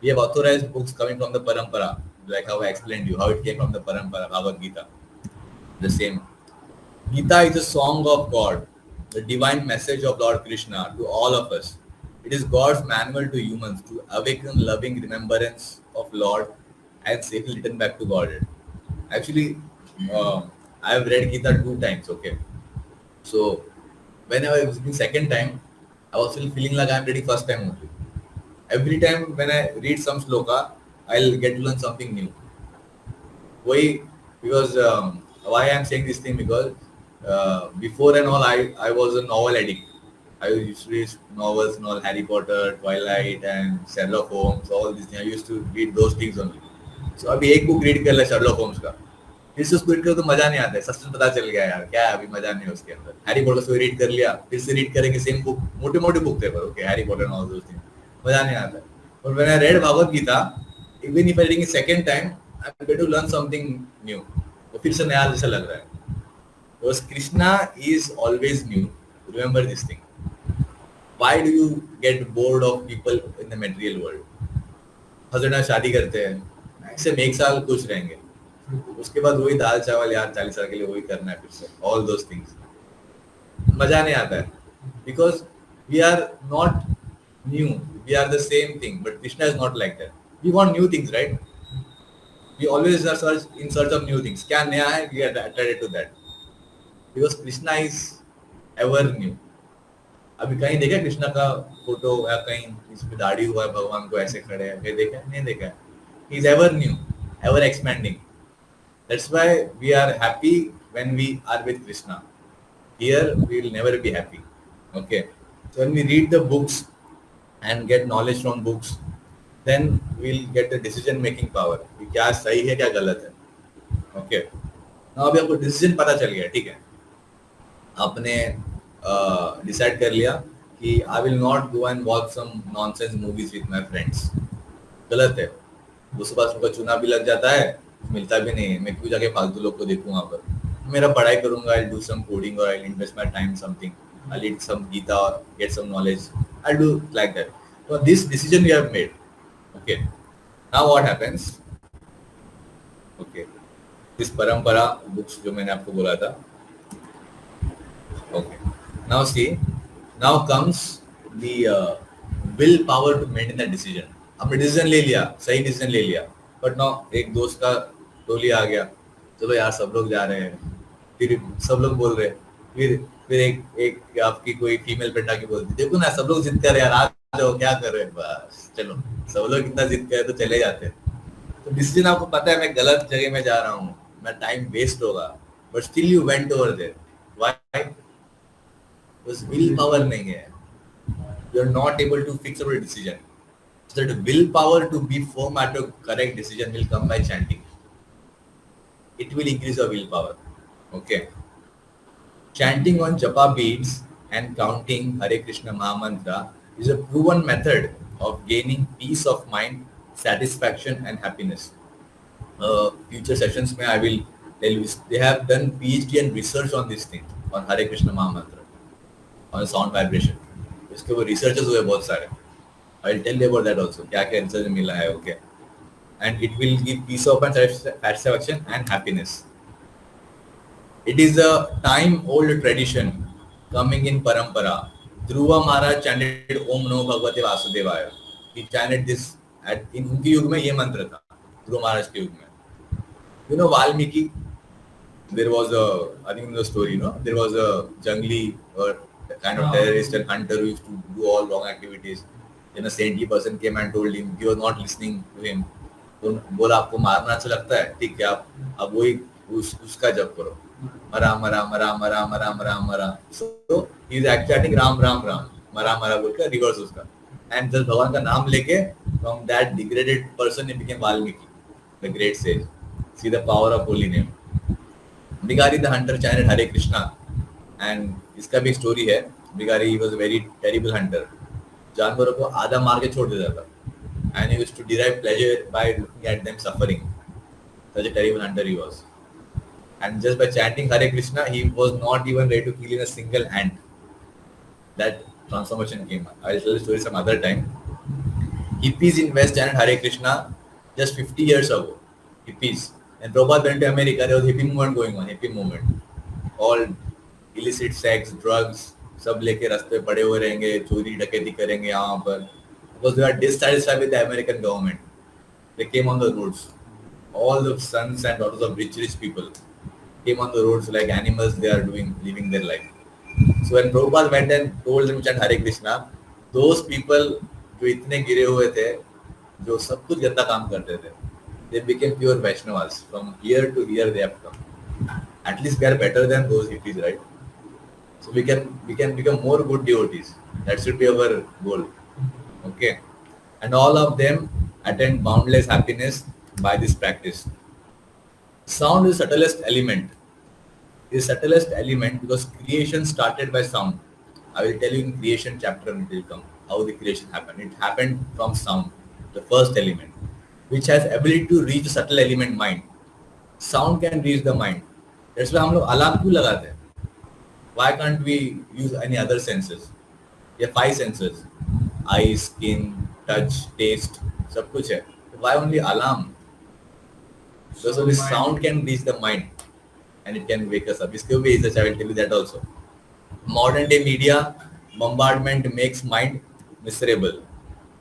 we have authorized books coming from the parampara, like how I explained you, how it came from the parampara, Bhagavad Gita. The same. Gita is a song of God, the divine message of Lord Krishna to all of us. It is God's manual to humans to awaken loving remembrance of Lord and safely return back to Godhead. Actually, I have read Gita 2 times, okay. So, when I was the second time, I was still feeling like I am ready first time only. Every time when I read some shloka, I'll get to learn something new. Why? Because why I am saying this thing, because before and all, I was a novel addict. I used to read novels and all, Harry Potter, Twilight, and Sherlock Holmes, all these things. I used to read those things only. So अभी एक book read कर लिया Sherlock Holmes का, फिर से उसको read करो तो मजा नहीं आता है, सस्पेंस पता चल गया यार क्या है, अभी मजा नहीं है उसके अंदर. हैरी पॉटर से रीड कर लिया, फिर से रीड करेंगे सेम बुक, मोटे मोटे बुक थे पर, okay, Harry Potter and all those things, मजा नहीं आता है. और when I read Bhagavad Gita, even if I reading second time, I am going to learn something new. तो फिर से नया जैसा लग रहा है. Because Krishna is always new. Remember this thing. Why do you get bored of people in the material world? Husband शादी करते हैं, ऐसे में एक साल खुश रहेंगे, उसके बाद वही दाल चावल यार 40 साल के लिए वही करना है फिर से, ऑल दोस थिंग्स, मजा नहीं आता है. Because we are not new, we are the same thing, but Krishna is not like that. We want new things, right? We always are in search of new things. क्या नया है? We are attracted to that because Krishna is ever new. अभी कहीं देखा कृष्णा का photo या कहीं इसमें दाढ़ी हुआ है भगवान को ऐसे खड़े हैं कहीं देखा नहीं देखा he is ever new, ever expanding. That's why we are happy when we are with Krishna. Here we will never be happy. Okay, so when we read the books and get knowledge from books, then we'll get the decision making power कि क्या सही है क्या गलत है. Okay, now अभी आपको decision पता चल गया, ठीक है, आपने डिसाइड कर लिया कि I will not go and watch some nonsense movies with my friends. गलत है. दूसरे पास उनका चुनाव भी लग जाता है, मिलता भी नहीं है. मैं क्यों जाके फालतू लोग को देखूं वहाँ पर. मेरा पढ़ाई करूंगा, आई डू सम कोडिंग और I invest my time something, I read some Gita और get some knowledge, I do like that. So this decision we have made. Okay. Now what happens? Okay. This parampara books जो मैंने आपको बोला था. Okay. Now see. Now comes the willpower to maintain that decision. आपने decision ले लिया, सही decision ले लिया, बट नाउ एक दोस्त का टोली आ गया, चलो यार सब लोग जा रहे हैं, फिर सब लोग बोल रहे हैं, फिर एक आपकी कोई फीमेल फ्रेंड आके बोलती, देखो ना सब लोग जिद कर रहे हैं यार, जो क्या कर रहे हैं, बस चलो सब लोग इतना जिद करे तो चले जाते हैं. तो डिसीजन आपको पता है मैं गलत जगह में जा रहा हूँ, मेरा टाइम वेस्ट होगा, but still you went over there. Why? Because will power नहीं है. You are not able to fix your decision. So that will power to be firm at a correct decision will come by chanting. It will increase your willpower. Okay. Chanting on japa beads and counting Hare Krishna Mahamantra is a proven method of gaining peace of mind, satisfaction and happiness. Future sessions mein I will tell you, they have done PhD and research on this thing, on Hare Krishna Mahamantra, on sound vibration. इसके वो researches हुए बहुत सारे. I'll tell you about that also. क्या क्या research मिला है, okay? And it will give peace of mind, satisfaction and happiness. It is a time-old tradition coming in parampara. Dhruva Maharaj chanted Om Namo Bhagavate Vasudevaya. He chanted this in उनके युग में ये मंत्र था, ध्रुव महाराज के युग में. You know Valmiki? There was I think in the story, there was a jungli or kind of terrorist and hunter who used to do all wrong activities. Then a saintly person came and told him, you are not listening to him. तो बोला आपको मारना अच्छा लगता है, ठीक है, आप अब वही उसका जप करो, मरा मरा मरा मरा मरा मरा मरा. So he is chanting Ram Ram Ram, मरा मरा बोलकर रिवर्स उसका. And जब भगवान का नाम लेके, from that degraded person he became Valmiki, the great sage. See the power of holy name. Bigari the hunter chanted Hare Krishna, and इसका भी story है. Bigari, he was a very terrible hunter. जानवरों को आधा मार के छोड़ देता था, and he used to derive pleasure by looking at them suffering. Such a terrible hunter he was. And just by chanting Hare Krishna, he was not even ready to kill in a single ant. That transformation came. I'll tell the story some other time. Hippies in West chanted Hare Krishna just 50 years ago. Hippies. And Prabhupada went to America, there was hippie movement going on, hippie movement. All illicit sex, drugs, सब लेके रास्ते पड़े हुए रहेंगे, चोरी डकैती करेंगे यहाँ पर. Because they are dissatisfied with the American government, they came on the roads. All the sons and daughters of rich people came on the roads like animals. They are living their life. So when Prabhupada went and told them to chant Hare Krishna, those people जो इतने गिरे हुए थे, जो सब कुछ गंदा काम करते थे, they became pure Vaishnavas. From here to here they have come. At least we are better than those hippies, right? So we can become more good devotees. That should be our goal. Okay. And all of them attain boundless happiness by this practice. Sound is the subtlest element. It is the subtlest element because creation started by sound. I will tell you in creation chapter when it will come how the creation happened. It happened from sound, the first element, which has ability to reach the subtle element mind. Sound can reach the mind. That's why हम लोग alarm क्यों लगाते हैं? Why can't we use any other senses? We have 5 senses: eye, skin, touch, taste, सब कुछ है. Why only alarm? Because only sound can reach the mind and it can wake us up. इसके भी research, I will tell you that also. Modern day media bombardment makes mind miserable.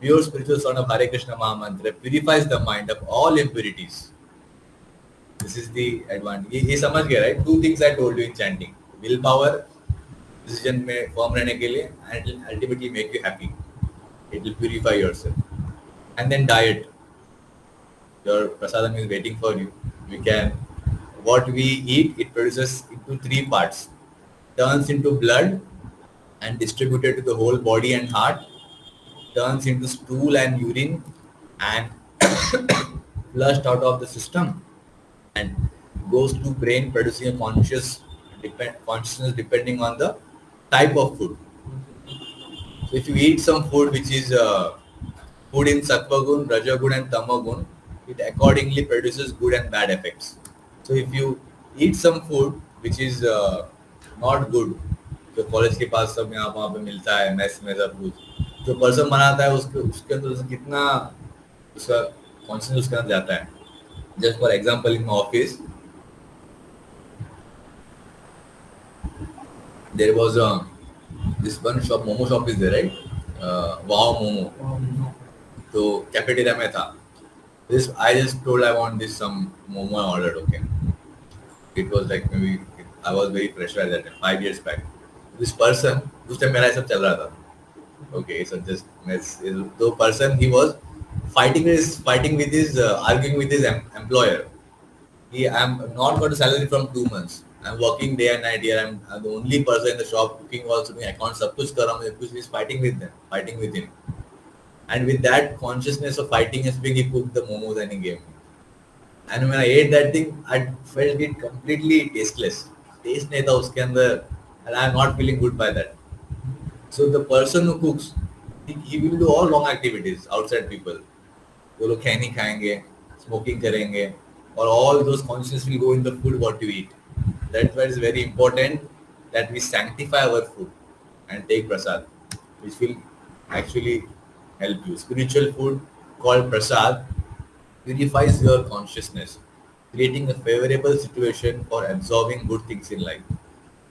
pure spiritual sound of Hare Krishna Mahamantra purifies the mind of all impurities. This is the advantage. ये समझ गया, right? Two things I told you in chanting: willpower, decision में firm रहने के लिए, and it will ultimately make you happy. It will purify yourself. And then diet. Your prasadam is waiting for you. We can, what we eat, it produces into three parts. Turns into blood and distributed to the whole body and heart. Turns into stool and urine and flushed out of the system and goes to brain producing a consciousness depending on the type of food. So if you eat some food which is food in sattva gun, raja gun and tama gun, it accordingly produces good and bad effects. So if you eat some food which is not good, जो college के पास सब यहाँ वहाँ पे मिलता है mess में सब कुछ, जो पर्सन बनाता है उसके अंदर से कितना उसका कॉन्शियसनेस उसके अंदर जाता है. Just for example, in my office, there was this one shop, momo shop is there, right? Wow Momo. So cafeteria में था. This I just told I want this some momo I ordered. Okay, it was like maybe I was very fresh at that time, 5 years back. This person, उस time मेरा सब चल रहा था. Okay, so just the person he was fighting with his arguing with his employer. I'm not got a salary from 2 months. I'm working day and night here. I'm the only person in the shop cooking, also doing accounts. सब कुछ कर रहा हूँ. He's fighting with him. And with that consciousness of fighting his being, he cooked the momos and he gave me. And when I ate that thing, I felt it completely tasteless. Taste नहीं था उसके अंदर, and I'm not feeling good by that. So the person who cooks, he will do all wrong activities outside people. वो लोग खैनी खाएंगे, smoking करेंगे, or all those consciousness will go in the food what you eat. That's why it's very important that we sanctify our food and take prasad, which will actually help you. Spiritual food called prasad purifies your consciousness, creating a favorable situation for absorbing good things in life.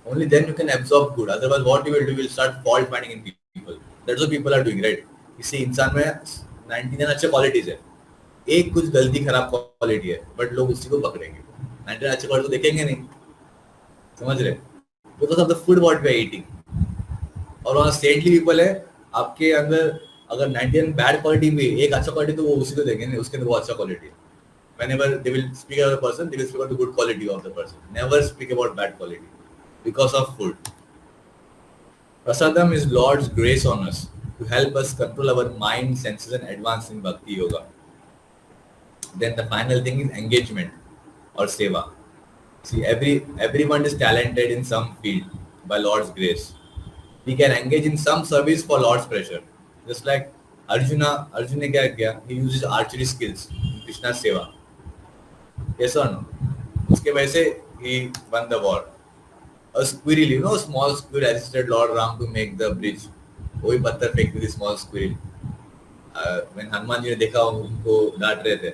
Only then you can absorb good. Otherwise, what you will do, you will start fault finding in people. That's what people are doing, right? You see, इंसान में 99 अच्छे qualities है, एक कुछ गलती खराब quality है, but लोग उसी को पकड़ेंगे. 99 अच्छे क्वालिटी तो देखेंगे नहीं, समझ रहे? Because of the food what we are eating. और वहाँ saintly people है, आपके अंदर अगर 99 बैड क्वालिटी भी एक अच्छा क्वालिटी तो वो उसी को देखेंगे, उसके अंदर वो अच्छा क्वालिटी है. Whenever they will speak about a person, they will speak about the good quality of the person. Never speak about bad quality because of food. Prasadam is Lord's grace on us to help us control our mind, senses, and advance in bhakti yoga. Then the final thing is engagement or seva. See, everyone is talented in some field by Lord's grace. We can engage in some service for Lord's pressure. Just like Arjuna ने क्या किया? He uses archery skills in Krishna's seva. Yes or no? उसके वजह से he won the war. A squirrel, you know, a small squirrel assisted Lord Ram to make the bridge. वही पत्थर फेंक दी small squirrel. When Hanuman ji ने देखा उनको डांट रहे थे,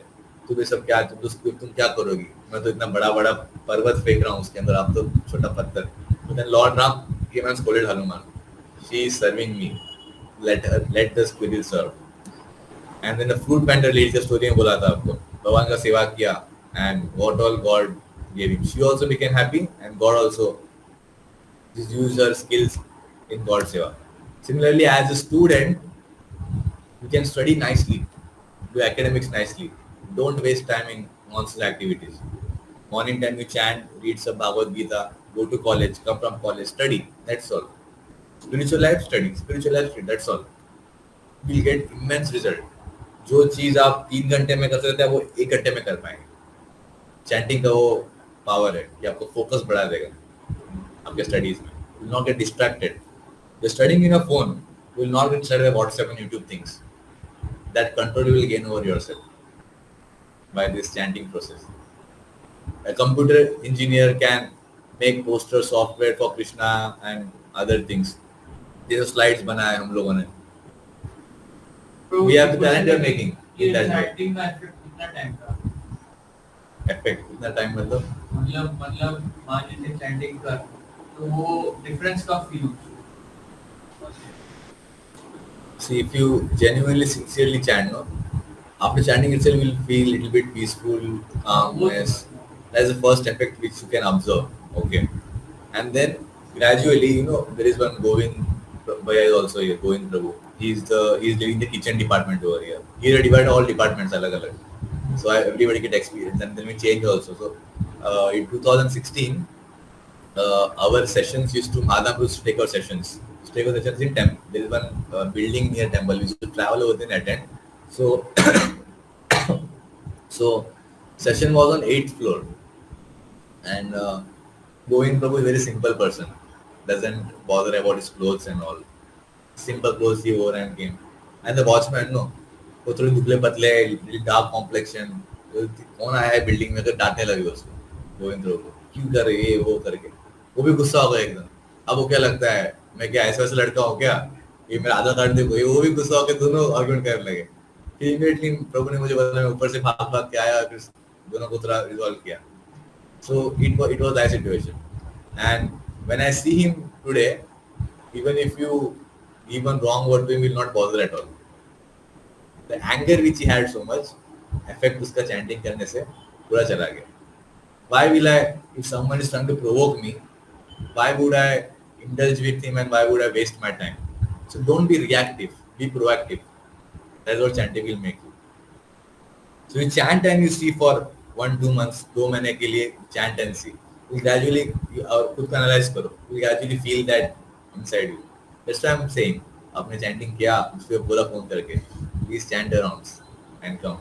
तुम सब क्या तुम क्या करोगी? मैं तो इतना बड़ा पर्वत फेंक रहा हूँ उसके अंदर, आप तो छोटा पत्थर. But then Lord Ram came and scolded Hanuman. She is serving me. Let the squirrel serve. And then the fruit vendor leads the story में बोला था आपको, भगवान का सेवा किया and what all God gave him. She also became happy and God also used her skills in God's seva. Similarly, as a student, you can study nicely, do academics nicely. Don't waste time in nonsense activities. Morning time you chant, read some Bhagavad Gita, go to college, come from college, study. That's all. Spiritual life, study. Spiritual life, study. That's all. You'll get immense result. जो चीज आप 3 घंटे में कर सकते हैं वो 1 घंटे में कर पाएंगे. चैंटिंग का वो पावर है कि आपको फोकस बढ़ा देगा आपके स्टडीज में. You will not get distracted. You're studying in a phone. You will not get distracted by WhatsApp and YouTube things. That control you will gain over yourself by this chanting process. A computer engineer can make poster software for Krishna and other things. These slides बनाए हम लोगों ने. We have the talent we are making. ये chanting का effect कितना time का? Effect कितना time मतलब मान लीजिए chanting कर तो वो difference का feel. See, if you genuinely, sincerely chant, no, after chanting itself, you will feel a little bit peaceful, calmness. That's the first effect which you can observe. Okay, and then gradually, there is one Govind Bhaiya is also here. Govind Prabhu. He's leading the kitchen department over here. Here, divide all departments, alag alag. So everybody get experience, and then we change also. So in 2016, our sessions used to Madhapur used to take our sessions. Take our sessions in temple. There is one building near temple. We used to travel over there and attend. So so session was on 8th floor, and Govind Prabhu is a very simple person. Doesn't bother about his clothes and all. Simple clothes he wore and came. And the watchman, no, वो थोड़े दुबले पतले, little dark complexion. कौन आया है building में, तो डांटने लगे उसको, गोविंद प्रभु को, क्यों कर रहे ये वो करके. वो भी गुस्सा हो गया एकदम. अब वो क्या लगता है, मैं क्या ऐसा वैसा लड़का हूँ क्या, ये मेरा आधार कार्ड देखो, ये वो भी गुस्सा होकर दोनों आर्गुमेंट करने लगे. फिर इमीडिएटली प्रभु ने मुझे बताया, मैं ऊपर से भाग के आया, फिर दोनों को थोड़ा रिजॉल्व किया. So it was that situation. And when I see him today, even if you give one wrong word to him, he will not bother at all. The anger which he had so much, effect uska chanting karne se pura chala gaya. Why will I, if someone is trying to provoke me, why would I indulge with him and why would I waste my time? So don't be reactive, be proactive. That's what chanting will make you. So you chant and you see for 1-2 months, 2 महीने के लिए chant and see. You gradually खुद को analyze करो. You gradually feel that inside you. That's why I'm saying, आपने chanting किया, उसको बोला फोन करके, please chant around and come.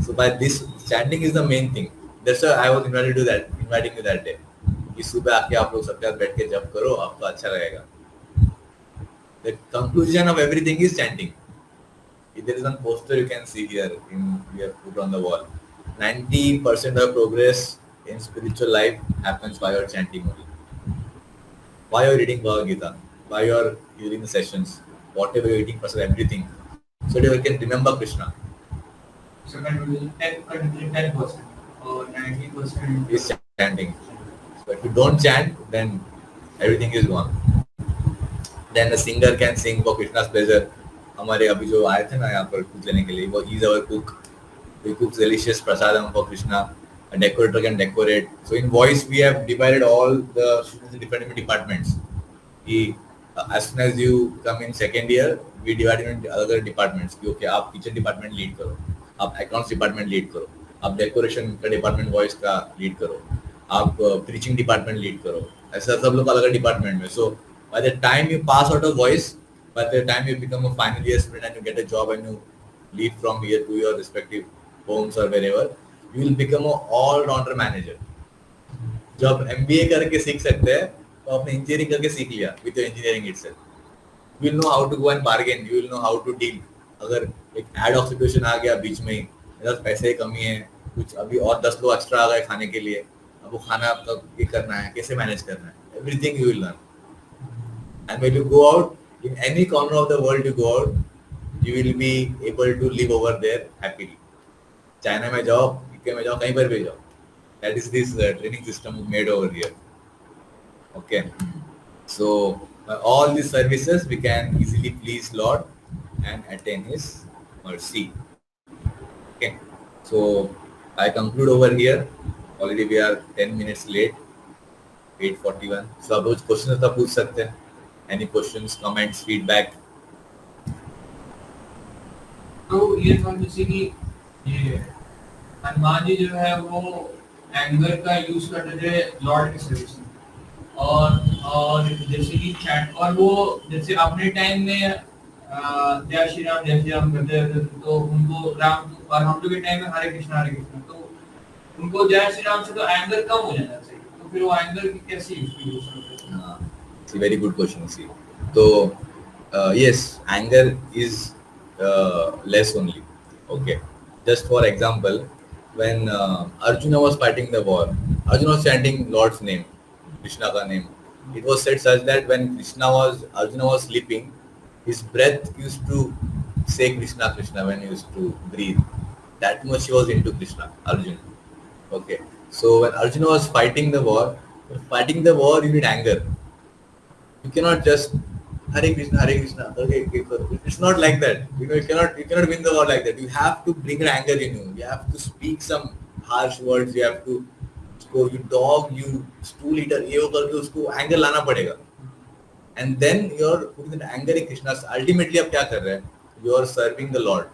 So by this, chanting is the main thing. That's why I was inviting you that day. कि सुबह आके आप लोग सबके साथ बैठ के जप करो, आपको अच्छा लगेगा. The conclusion of everything is chanting. There is one poster you can see here, we have put on the wall. 90% of progress in spiritual life happens by your chanting only. Why you're reading Bhagavad Gita, why you're hearing the sessions, whatever you're eating, everything. So that you can remember Krishna. So 10% or 90% is chanting. So if you don't chant, then everything is gone. Then the singer can sing for Krishna's pleasure. हमारे अभी जो आए थे ना यहाँ पर कुछ लेने के लिए, वो he is our cook. We cook delicious prasadam for Krishna. A decorator can decorate. So in voice we have divided all the students in different departments. As soon as you come in second year, we divide into other departments. कि okay, आप kitchen department lead करो, आप accounts department lead करो, आप decoration का department voice का lead करो, आप preaching department lead करो. ऐसा सब लोग अलग department में. So by the time you pass out of voice, by the time you become a final year student and you get a job and you leave from here to your respective homes or wherever, you will become an all-rounder manager. जब MBA करके सीख सकते हैं, तो आपने engineering करके सीख लिया with your engineering itself. You will know how to go and bargain. You will know how to deal. अगर एक ad hoc situation आ गया बीच में ही, मेरे पास पैसे की कमी है, कुछ अभी और 10 लोग एक्स्ट्रा आ गए खाने के लिए, अब वो खाना आपका ये करना है, कैसे मैनेज करना है, everything you will learn. And when you go out, in any corner of the world you go out, you will be able to live over there happily. China में जाओ, UK में जाओ, कहीं पर भी जाओ. That is this training system made over here. Okay. So by all these services, we can easily please Lord and attain His mercy. Okay. So I conclude over here. Already we are 10 minutes late. 8:41. So आप कुछ questions तो पूछ सकते हैं. Any questions, comments, feedback? तो ये था जैसे कि ये हनुमान जी जो है वो एंगर का यूज करते थे लॉर्ड की सर्विस में, और जैसे कि चैट, और वो जैसे अपने टाइम में जय श्री राम करते थे, तो उनको राम, और हम लोग के टाइम में हरे कृष्णा, तो उनको जय श्री राम से तो एंगर कम हो जाना चाहिए, तो फिर वो एंगर की कैसे यूज करते थे? It's a very good question. See, so yes, anger is less only. Okay, just for example, when Arjuna was fighting the war, Arjuna was chanting Lord's name, Krishna ka name. It was said such that when Arjuna was sleeping, his breath used to say Krishna, Krishna when he used to breathe. That much he was into Krishna, Arjuna. Okay, so when Arjuna was fighting the war, you need anger. You cannot just Hare Krishna. Okay, okay, so it's not like that. You cannot win the war like that. You have to bring an anger in you. You have to speak some harsh words. You have to उसको you dog, you stool eater, ये वो करके उसको anger लाना पड़ेगा. And then you're putting that anger in Krishna. Ultimately, आप क्या कर रहे हैं? You are serving the Lord.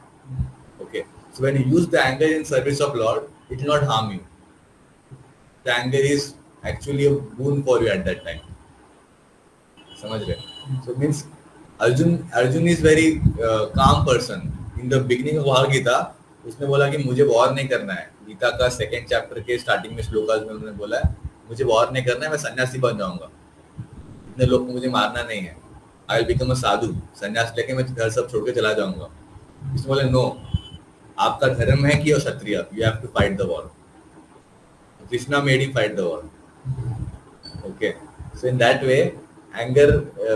Okay. So when you use the anger in service of Lord, it will not harm you. The anger is actually a boon for you at that time. समझ रहे? So means Arjun is very calm person. In the beginning of Gita, उसने बोला कि मुझे war नहीं करना है. गीता का सेकंड चैप्टर के स्टार्टिंग में श्लोकास में उन्होंने बोला है मुझे वॉर नहीं करना है, मैं सन्यासी बन जाऊंगा. इतने लोग को मुझे मारना नहीं है. आई विल बिकम अ साधु. सन्यास लेके मैं घर सब छोड़ के चला जाऊंगा. इसने बोले नो, आपका धर्म है कि Kshatriya, you have to fight the war. Krishna made him fight the war. Okay, so in that way anger,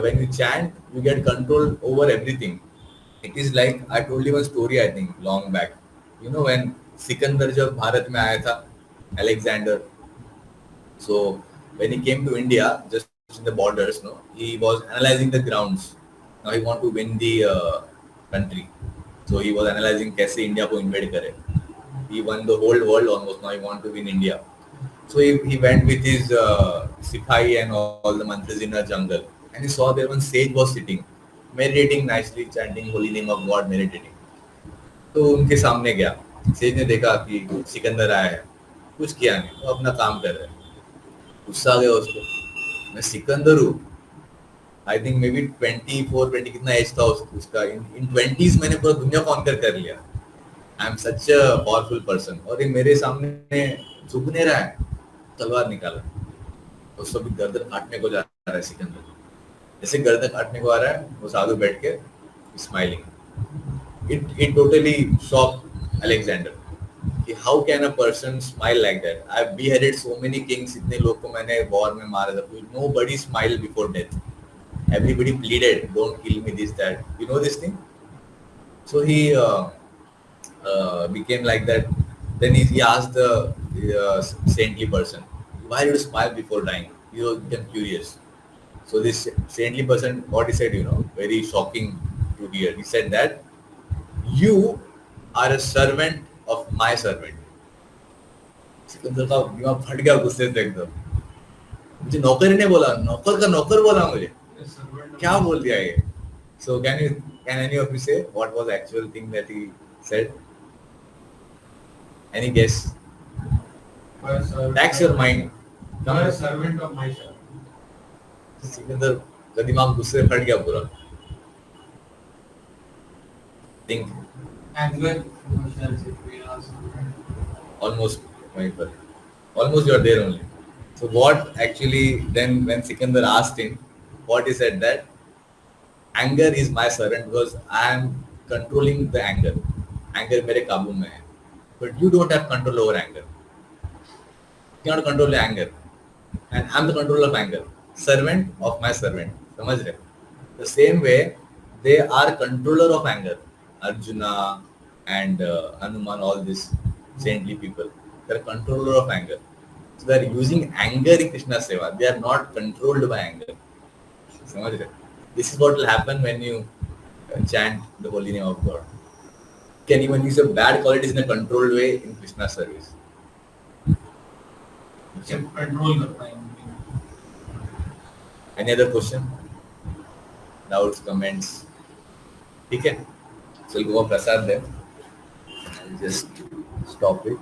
when you chant, you get control over everything. It is like I told you one story, I think long back. You know when Sikandar जब भारत में आया था, Alexander. So when he came to India, just in the borders, no, he was analyzing the grounds. Now he want to win the country. So he was analyzing कैसे India को invade करे. He won the whole world almost. Now he want to win India. So he went with his Sipai and all the mantras in a jungle, and he saw there one sage was sitting, meditating nicely, chanting holy name of God, meditating. तो उनके सामने गया. Says ने देखा कि सिकंदर आया है, कुछ किया नहीं, वो अपना काम कर रहा है. गुस्सा आ गया उसको. मैं सिकंदर हूँ. आई थिंक मे बी 24-20 कितना एज था उसका. इन 20s मैंने पूरा दुनिया कॉन्कर कर लिया. I am such a powerful person. और ये मेरे सामने झुक नहीं रहा है. तलवार निकाला, उसको भी गर्दन काटने को जा रहा है सिकंदर. जैसे गर्दन काटने को आ रहा है, वो साधु बैठ के smiling. It totally shock Alexander कि how can a person smile like that. I have beheaded so many kings. इतने लोग को मैंने वॉर में मारा था. Nobody smiled before death. Everybody pleaded, don't kill me, this that. You know this thing. So he became like that. Then he asked the saintly person, why did you smile before dying? He became curious. So this saintly person, what he said, very shocking to hear. He said that you are a servant of my servant. Sikandar का दिमाग फट गया गुस्से से एकदम. मुझे नौकर ही नहीं बोला, नौकर का नौकर बोला मुझे. क्या बोल दिया ये? So can any of you say what was the actual thing that he said? Any guess? Tax your mind. You are a servant of my servant. Sikandar का दिमाग गुस्से से फट गया पूरा. Think. Anger, emotions, Almost, almost you are there only. So what actually then when Sikandar asked him, what he said that anger is my servant because I am controlling the anger. Anger मेरे काबू में है. But you don't have control over anger. You cannot control the anger. And I'm the controller of anger. Servant of my servant. समझ रहे? The same way, they are controller of anger. Arjuna and Hanuman, all these saintly people. They are controller of anger. So they are using anger in Krishna Seva. They are not controlled by anger. समझ रहे? This is what will happen when you chant the holy name of God. Can even use a bad qualities in a controlled way in Krishna service. control करता है. Any other question? Doubts, comments? ठीक है. So we'll go for Prasad then. I'll just stop it.